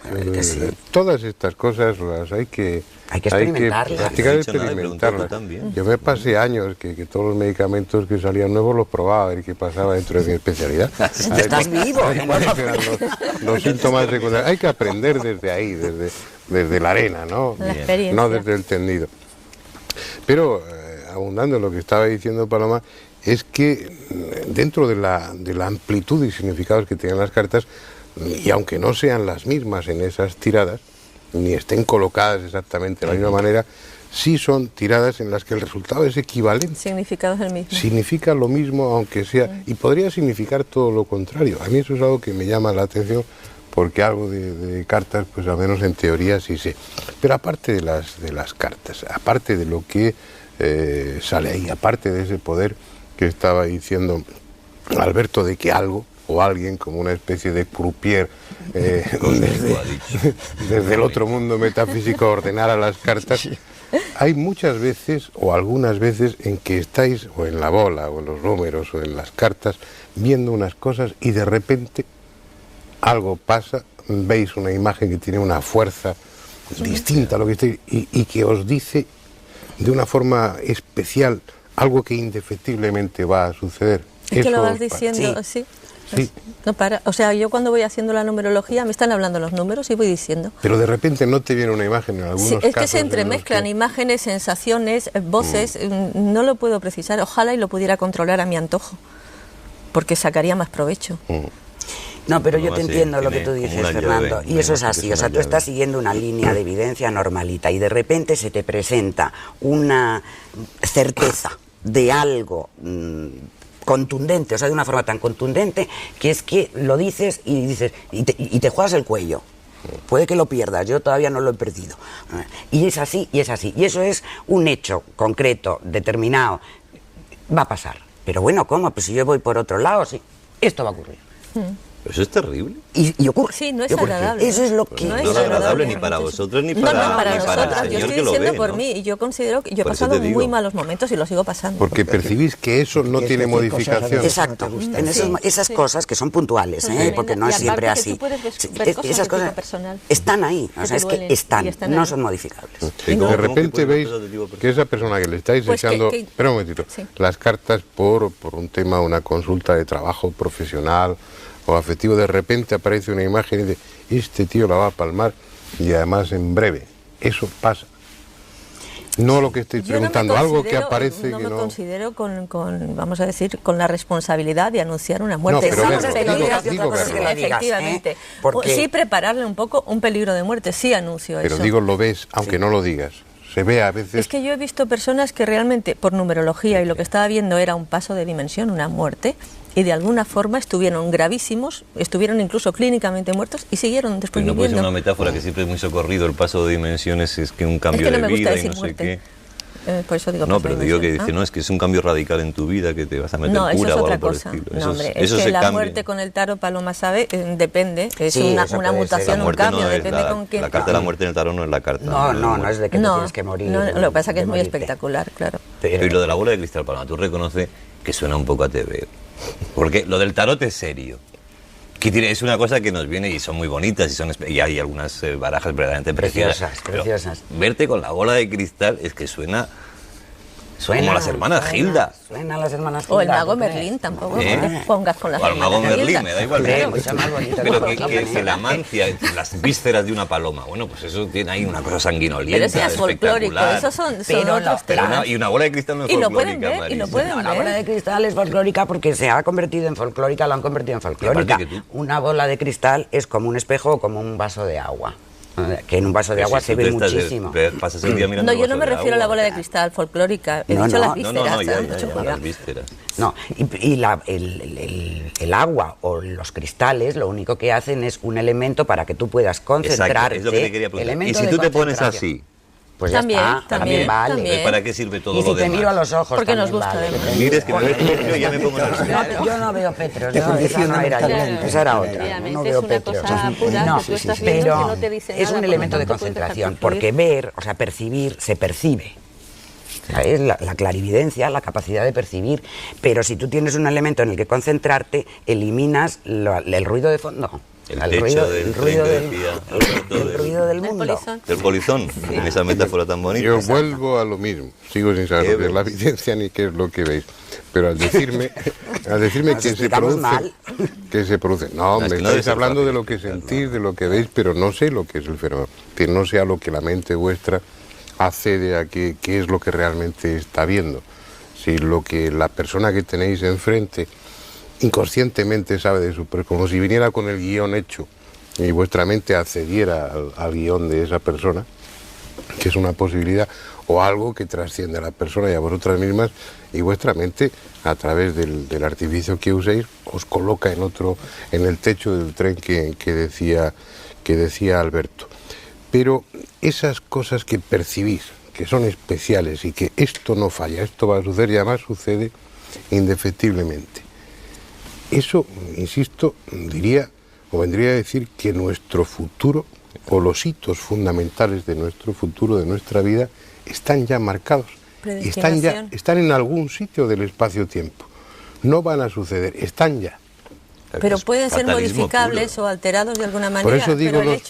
[SPEAKER 1] todas estas cosas las hay que
[SPEAKER 7] experimentarlas.
[SPEAKER 1] Practicar y experimentarlas. Yo me pasé años que todos los medicamentos que salían nuevos los probaba a ver qué pasaba dentro de mi especialidad.
[SPEAKER 7] ¿Estás vivo?
[SPEAKER 1] Los síntomas secundarios. Hay que aprender desde ahí, desde la arena, ¿no? No desde el tendido. Pero, abundando en lo que estaba diciendo Paloma, es que dentro de la amplitud y significados que tienen las cartas, y aunque no sean las mismas en esas tiradas, ni estén colocadas exactamente de la misma manera, sí son tiradas en las que el resultado es equivalente.
[SPEAKER 5] Significado es el mismo.
[SPEAKER 1] Significa lo mismo, aunque sea, y podría significar todo lo contrario. A mí eso es algo que me llama la atención, porque algo de cartas, pues al menos en teoría sí sé. Pero aparte de las cartas, aparte de lo que sale ahí, aparte de ese poder que estaba diciendo Alberto, de que algo o alguien, como una especie de croupier desde el otro mundo metafísico ordenara las cartas, hay muchas veces o algunas veces en que estáis o en la bola o en los números o en las cartas viendo unas cosas y de repente algo pasa, veis una imagen que tiene una fuerza distinta a lo que estáis y que os dice de una forma especial algo que indefectiblemente va a suceder.
[SPEAKER 5] Es que lo vas diciendo, sí. Sí. No para. O sea, yo cuando voy haciendo la numerología me están hablando los números y voy diciendo.
[SPEAKER 1] Pero de repente no te viene una imagen en algunos casos.
[SPEAKER 5] Es que se entremezclan imágenes, sensaciones, voces. No lo puedo precisar. Ojalá y lo pudiera controlar a mi antojo, porque sacaría más provecho.
[SPEAKER 7] No, pero yo te entiendo lo que tú dices, Fernando, y eso es así, o sea, tú estás siguiendo una línea de evidencia normalita y de repente se te presenta una certeza de algo contundente, o sea, de una forma tan contundente que es que lo dices y te juegas el cuello. Puede que lo pierdas, yo todavía no lo he perdido. Y es así, y es así. Y eso es un hecho concreto, determinado. Va a pasar. Pero bueno, ¿cómo? Pues si yo voy por otro lado, sí, esto va a ocurrir.
[SPEAKER 6] Eso es terrible.
[SPEAKER 7] Y ocurre.
[SPEAKER 5] Sí, no es agradable.
[SPEAKER 7] Eso es lo que...
[SPEAKER 6] No es agradable ni para vosotros ni para
[SPEAKER 5] nosotras.
[SPEAKER 6] el
[SPEAKER 5] Yo
[SPEAKER 6] señor
[SPEAKER 5] estoy
[SPEAKER 6] que lo
[SPEAKER 5] diciendo
[SPEAKER 6] ve,
[SPEAKER 5] por
[SPEAKER 6] ¿no?
[SPEAKER 5] mí, y yo considero que yo he pasado muy malos momentos y lo sigo pasando.
[SPEAKER 1] Porque percibís que eso no tiene modificación.
[SPEAKER 7] Exacto. En esas cosas que son puntuales, porque no es siempre así. Esas cosas están ahí, o sea, es que están, no son modificables.
[SPEAKER 1] De repente veis que esa persona que le estáis echando, espera un momentito, las cartas por un tema, una consulta de trabajo profesional o afectivo, de repente aparece una imagen y dice, este tío la va a palmar y además en breve. Eso pasa. No lo que estáis preguntando, algo que aparece
[SPEAKER 5] no
[SPEAKER 1] que
[SPEAKER 5] me
[SPEAKER 1] no...
[SPEAKER 5] considero con, vamos a decir, con la responsabilidad de anunciar una muerte.
[SPEAKER 1] No, pero digo
[SPEAKER 5] efectivamente.
[SPEAKER 7] Porque...
[SPEAKER 5] Sí, prepararle un poco un peligro de muerte, sí anuncio eso.
[SPEAKER 1] Pero digo, lo ves, aunque no lo digas. Se ve a veces...
[SPEAKER 5] Es que yo he visto personas que realmente, por numerología, y lo que estaba viendo era un paso de dimensión, una muerte, y de alguna forma estuvieron gravísimos, estuvieron incluso clínicamente muertos y siguieron después
[SPEAKER 6] viviendo. No puede ser una metáfora que siempre es muy socorrido, el paso de dimensiones es que un cambio de vida y no sé qué.
[SPEAKER 5] Por eso digo
[SPEAKER 6] no, pero te digo que dice, no, es que es un cambio radical en tu vida, que te vas a meter cura
[SPEAKER 5] eso es
[SPEAKER 6] o
[SPEAKER 5] otra
[SPEAKER 6] algo
[SPEAKER 5] cosa.
[SPEAKER 6] por el estilo.
[SPEAKER 5] No, hombre, es que la muerte con el tarot, Paloma sabe, depende, es una mutación, un cambio, depende con quién.
[SPEAKER 6] La carta de la muerte en el tarot no es la carta.
[SPEAKER 7] No es de que te tienes que morir.
[SPEAKER 5] No, lo que pasa es que es muy espectacular, claro.
[SPEAKER 6] Pero y lo de la bola de cristal, Paloma, tú reconoces que suena un poco a TV. Porque lo del tarot es serio. Que es una cosa que nos viene y son muy bonitas y hay algunas barajas verdaderamente preciosas.
[SPEAKER 7] Preciosas.
[SPEAKER 6] Verte con la bola de cristal es que suena como las hermanas Gilda.
[SPEAKER 7] Suena las hermanas Gilda.
[SPEAKER 5] O el mago Merlín, tampoco te pongas con las hermanas
[SPEAKER 6] Gilda. O el mago Merlín, me da igual.
[SPEAKER 7] Pero
[SPEAKER 6] que la mancia, las vísceras de una paloma, bueno, pues eso tiene ahí una cosa sanguinolienta,
[SPEAKER 5] pero eso es folclórico, esos son otros temas.
[SPEAKER 6] Y una bola de cristal no es folclórica,
[SPEAKER 5] y lo pueden ver.
[SPEAKER 7] La bola de cristal es folclórica porque se ha convertido en folclórica, lo han convertido en folclórica. Una bola de cristal es como un espejo o como un vaso de agua. Que en un vaso de agua se ve muchísimo.
[SPEAKER 6] Pasas el día mirando
[SPEAKER 5] yo no me refiero a la bola de cristal folclórica, he dicho las vísceras.
[SPEAKER 6] Las vísceras.
[SPEAKER 7] No, y el agua o los cristales lo único que hacen es un elemento para que tú puedas concentrarte.
[SPEAKER 6] Exacto, es lo que te quería preguntar. Y si tú te pones así,
[SPEAKER 7] pues también, ya está, también vale.
[SPEAKER 6] También. ¿Para qué sirve todo lo demás?
[SPEAKER 7] Y si te miro a los ojos,
[SPEAKER 5] porque nos gusta.
[SPEAKER 7] Vale.
[SPEAKER 6] Mires que me ves Petro y ya me pongo nervioso.
[SPEAKER 7] Yo no veo Petros, esa no era yo, esa era otra. No veo Petros. No, pero es un elemento de concentración, porque ver, o sea, percibir, se percibe. Es la clarividencia, la capacidad de percibir, pero si tú tienes un elemento en el que concentrarte, eliminas el ruido de fondo.
[SPEAKER 6] El ruido
[SPEAKER 7] del mundo.
[SPEAKER 6] Del polizón, en esa metáfora tan bonita.
[SPEAKER 1] Yo vuelvo a lo mismo, sigo sin saber lo que es la evidencia ni qué es lo que veis. Pero al decirme que se produce, no, me estáis hablando de lo que sentís, de lo que veis, pero no sé lo que es el fenómeno. Que no sea lo que la mente vuestra accede a qué es lo que realmente está viendo. Si lo que la persona que tenéis enfrente inconscientemente sabe de como si viniera con el guión hecho y vuestra mente accediera al guión de esa persona, que es una posibilidad, o algo que trasciende a la persona y a vosotras mismas, y vuestra mente, a través del artificio que uséis, os coloca en el techo del tren que decía Alberto. Pero esas cosas que percibís, que son especiales y que esto no falla, esto va a suceder y además sucede indefectiblemente. Eso, insisto, diría o vendría a decir que nuestro futuro o los hitos fundamentales de nuestro futuro, de nuestra vida, están ya marcados, están en algún sitio del espacio-tiempo. No van a suceder, están ya.
[SPEAKER 5] Pero pueden ser modificables puro, o alterados de alguna manera.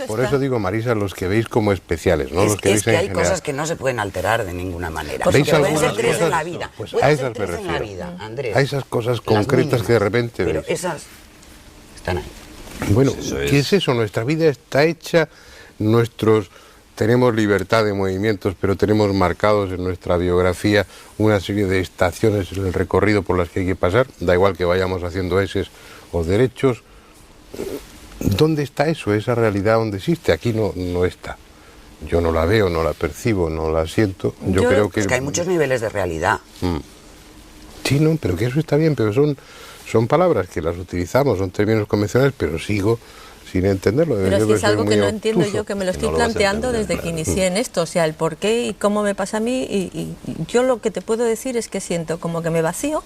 [SPEAKER 1] Por eso digo, Marisa, los que veis como especiales, ¿no? Los que veis
[SPEAKER 7] que hay
[SPEAKER 1] general.
[SPEAKER 7] cosas que no se pueden alterar de ninguna manera.
[SPEAKER 1] ¿Veis
[SPEAKER 7] pueden ser tres en la vida.
[SPEAKER 1] Pues a esas me refiero. A esas cosas concretas que de repente
[SPEAKER 7] pero
[SPEAKER 1] veis.
[SPEAKER 7] Esas están ahí.
[SPEAKER 1] Bueno, ¿qué es eso? Nuestra vida está hecha, tenemos libertad de movimientos, pero tenemos marcados en nuestra biografía una serie de estaciones en el recorrido por las que hay que pasar, da igual que vayamos haciendo eses o derechos. ¿Dónde está eso? Esa realidad donde existe, aquí no está. Yo no la veo, no la percibo, no la siento. Yo creo que...
[SPEAKER 7] Es que hay muchos niveles de realidad.
[SPEAKER 1] Sí, no, pero que eso está bien, pero son palabras que las utilizamos, son términos convencionales, pero sigo sin entenderlo.
[SPEAKER 5] Pero si es algo que no entiendo yo, que me lo estoy planteando desde que inicié en esto, o sea, el por qué y cómo me pasa a mí, y yo lo que te puedo decir es que siento como que me vacío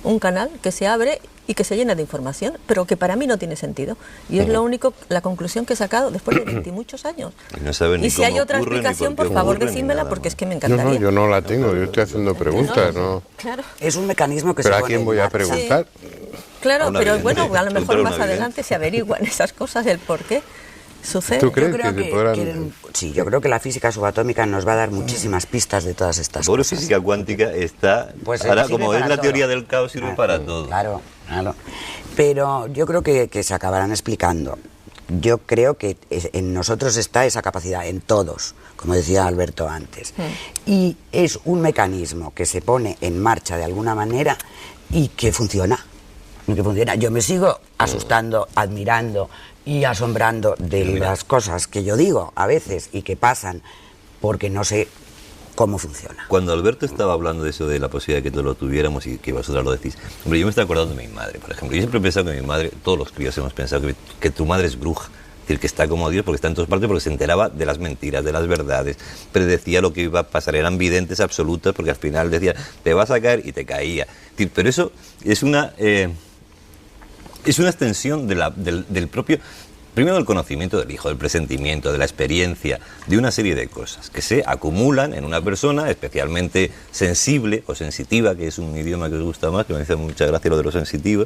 [SPEAKER 5] un canal que se abre y que se llena de información, pero que para mí no tiene sentido. Y es lo único, la conclusión que he sacado después de 20 y muchos años.
[SPEAKER 6] Y
[SPEAKER 5] si hay otra explicación, por favor, decídmela, porque es que me encantaría.
[SPEAKER 1] No, yo no la tengo, yo estoy haciendo preguntas, ¿no?
[SPEAKER 5] Claro.
[SPEAKER 7] Es un mecanismo que
[SPEAKER 1] ¿Pero
[SPEAKER 7] se
[SPEAKER 1] a
[SPEAKER 7] pone
[SPEAKER 1] quién voy a preguntar?
[SPEAKER 5] Sí. Claro, pero bueno, a lo mejor más adelante se averiguan esas cosas, el por qué sucede.
[SPEAKER 1] ¿Tú crees que se podrán...?
[SPEAKER 7] Sí, yo creo que la física subatómica nos va a dar muchísimas pistas de todas estas
[SPEAKER 6] cosas.
[SPEAKER 7] cosas.
[SPEAKER 6] La física cuántica está...
[SPEAKER 7] Pues
[SPEAKER 6] ahora, como es la
[SPEAKER 7] todo.
[SPEAKER 6] teoría del caos, sirve para todo.
[SPEAKER 7] Claro. Pero yo creo que se acabarán explicando. Yo creo que en nosotros está esa capacidad, en todos, como decía Alberto antes. Y es un mecanismo que se pone en marcha de alguna manera y que funciona. Yo me sigo asustando, admirando y asombrando de las cosas que yo digo a veces y que pasan porque no sé cómo funciona.
[SPEAKER 6] Cuando Alberto estaba hablando de eso, de la posibilidad de que todos lo tuviéramos y que vosotros lo decís, hombre, yo me estoy acordando de mi madre, por ejemplo. Yo siempre he pensado que mi madre, todos los críos hemos pensado que tu madre es bruja. Es decir, que está como Dios porque está en todas partes, porque se enteraba de las mentiras, de las verdades, predecía lo que iba a pasar, eran videntes absolutas, porque al final decía, te vas a caer y te caía. Es decir, pero eso es una extensión del propio... Primero del conocimiento del hijo, del presentimiento, de la experiencia, de una serie de cosas que se acumulan en una persona especialmente sensible o sensitiva, que es un idioma que os gusta más, que me dice mucha gracia lo de lo sensitivo,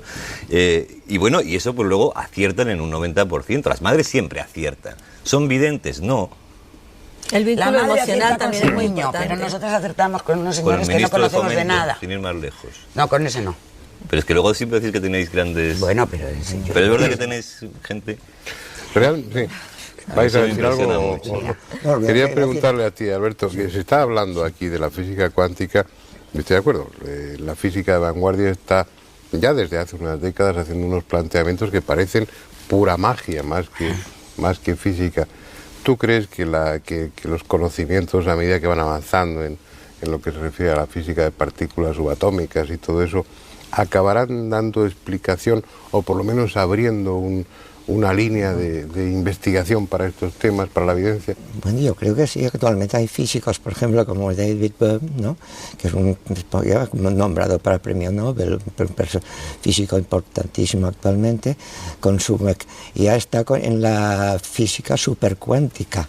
[SPEAKER 6] y bueno, y eso pues luego aciertan en un 90%. Las madres siempre aciertan. ¿Son videntes? No.
[SPEAKER 5] El vínculo emocional también es muy importante.
[SPEAKER 7] Pero nosotros acertamos con unos señores que no conocemos de nada.
[SPEAKER 6] Sin ir más lejos.
[SPEAKER 7] No, con ese no.
[SPEAKER 6] Pero es que luego siempre decís que tenéis grandes...
[SPEAKER 7] Bueno, pero... Sí,
[SPEAKER 6] pero es verdad que tenéis gente...
[SPEAKER 1] ¿Real? Sí. ¿Vais a decir algo? Quería preguntarle a ti, Alberto, que se está hablando aquí de la física cuántica, estoy de acuerdo, la física de vanguardia está ya desde hace unas décadas haciendo unos planteamientos que parecen pura magia, más que física. ¿Tú crees que los conocimientos, a medida que van avanzando en lo que se refiere a la física de partículas subatómicas y todo eso, acabarán dando explicación o por lo menos abriendo una línea de investigación para estos temas, para la evidencia?
[SPEAKER 4] Bueno, yo creo que sí. Actualmente hay físicos, por ejemplo, como David Bohm, ¿no?, que es un nombrado para el premio Nobel, un físico importantísimo actualmente, y ya está en la física supercuántica,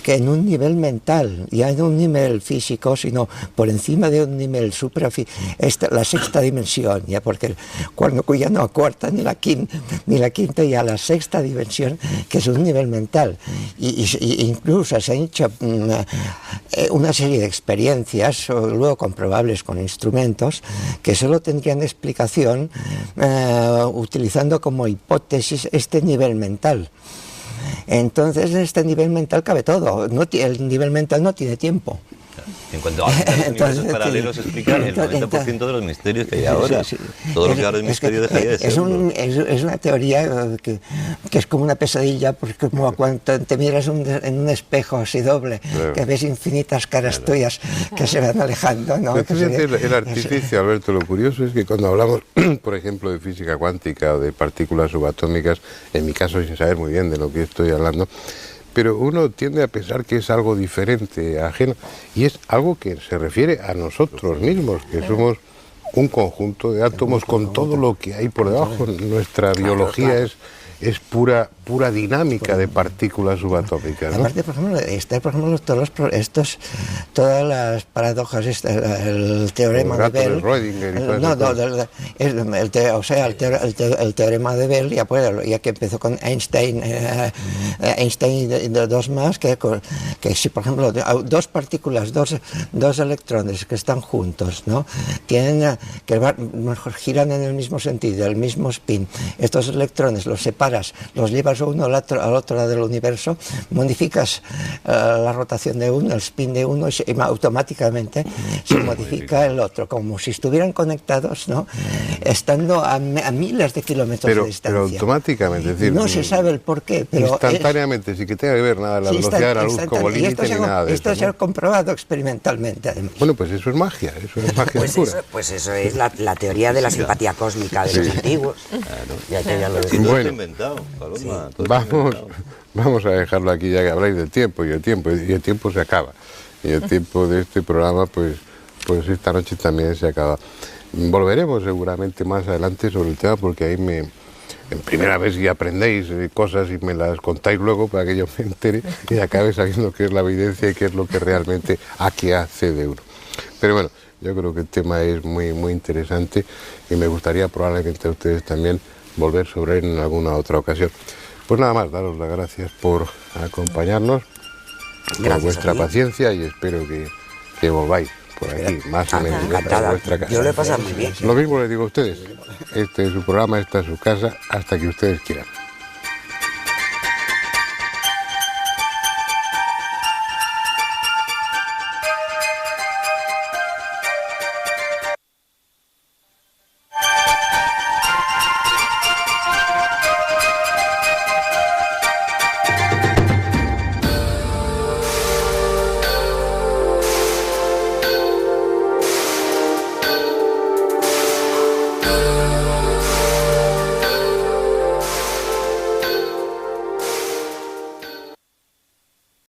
[SPEAKER 4] que en un nivel mental, ya en un nivel físico, sino por encima de un nivel suprafísico, la sexta dimensión, ya, porque cuando ya no cuarta ni la quinta, ya la sexta dimensión, que es un nivel mental, y incluso se han hecho una serie de experiencias luego comprobables con instrumentos que solo tendrían explicación utilizando como hipótesis este nivel mental. Entonces en este nivel mental cabe todo, el nivel mental no tiene tiempo.
[SPEAKER 6] En cuanto a los universos paralelos, explica el 90% de los misterios que hay ahora.
[SPEAKER 4] Sí.
[SPEAKER 6] Todo lo que ahora es misterio dejaría de serlo.
[SPEAKER 4] Es una teoría que es como una pesadilla, porque como cuando te miras en un espejo así doble,
[SPEAKER 1] Claro.
[SPEAKER 4] que ves infinitas caras tuyas que se van alejando, ¿no?
[SPEAKER 1] Pero fíjate, el artificio, Alberto, lo curioso es que cuando hablamos, por ejemplo, de física cuántica o de partículas subatómicas, en mi caso sin saber muy bien de lo que estoy hablando, pero uno tiende a pensar que es algo diferente, ajeno, y es algo que se refiere a nosotros mismos, que somos un conjunto de átomos con todo lo que hay por debajo. Nuestra biología es pura dinámica de partículas subatómicas, ¿no?
[SPEAKER 4] Aparte, por ejemplo, todas las paradojas, el teorema de Bell, el teorema de Bell, ya que empezó con Einstein y dos más, que si, por ejemplo, dos partículas, dos electrones que están juntos, ¿no? Mejor giran en el mismo sentido, el mismo spin, estos electrones los separas, los llevas uno al otro lado del universo, modificas la rotación de uno, el spin de uno, y automáticamente se modifica el otro, como si estuvieran conectados, ¿no? Estando a miles de kilómetros de distancia.
[SPEAKER 1] Pero automáticamente, es decir,
[SPEAKER 4] no se sabe el por qué, pero
[SPEAKER 1] instantáneamente, sin que tenga que ver nada la velocidad de la luz como límite ni nada de eso.
[SPEAKER 4] Esto se ha comprobado experimentalmente, además.
[SPEAKER 1] Bueno, pues eso es magia pura.
[SPEAKER 7] Pues eso es la teoría de la simpatía cósmica de los antiguos.
[SPEAKER 6] Claro.
[SPEAKER 7] Ya lo
[SPEAKER 6] Sí, todo
[SPEAKER 1] Bueno.
[SPEAKER 6] está inventado, Paloma, todo está inventado.
[SPEAKER 1] Vamos a dejarlo aquí, ya que habláis del tiempo, y el tiempo se acaba. Y el tiempo de este programa, pues esta noche también se acaba. Volveremos seguramente más adelante sobre el tema, porque ahí en primera vez que aprendéis cosas y me las contáis luego para que yo me entere y acabe sabiendo qué es la evidencia y qué es lo que realmente aquí hace de uno. Pero bueno, yo creo que el tema es muy, muy interesante y me gustaría probablemente a ustedes también volver sobre él en alguna otra ocasión. Pues nada más, daros las gracias por acompañarnos, por vuestra paciencia, y espero que volváis por aquí, más o menos, a vuestra casa.
[SPEAKER 7] Yo lo he pasado muy bien.
[SPEAKER 1] Lo mismo les digo a ustedes, este es su programa, esta es su casa, hasta que ustedes quieran.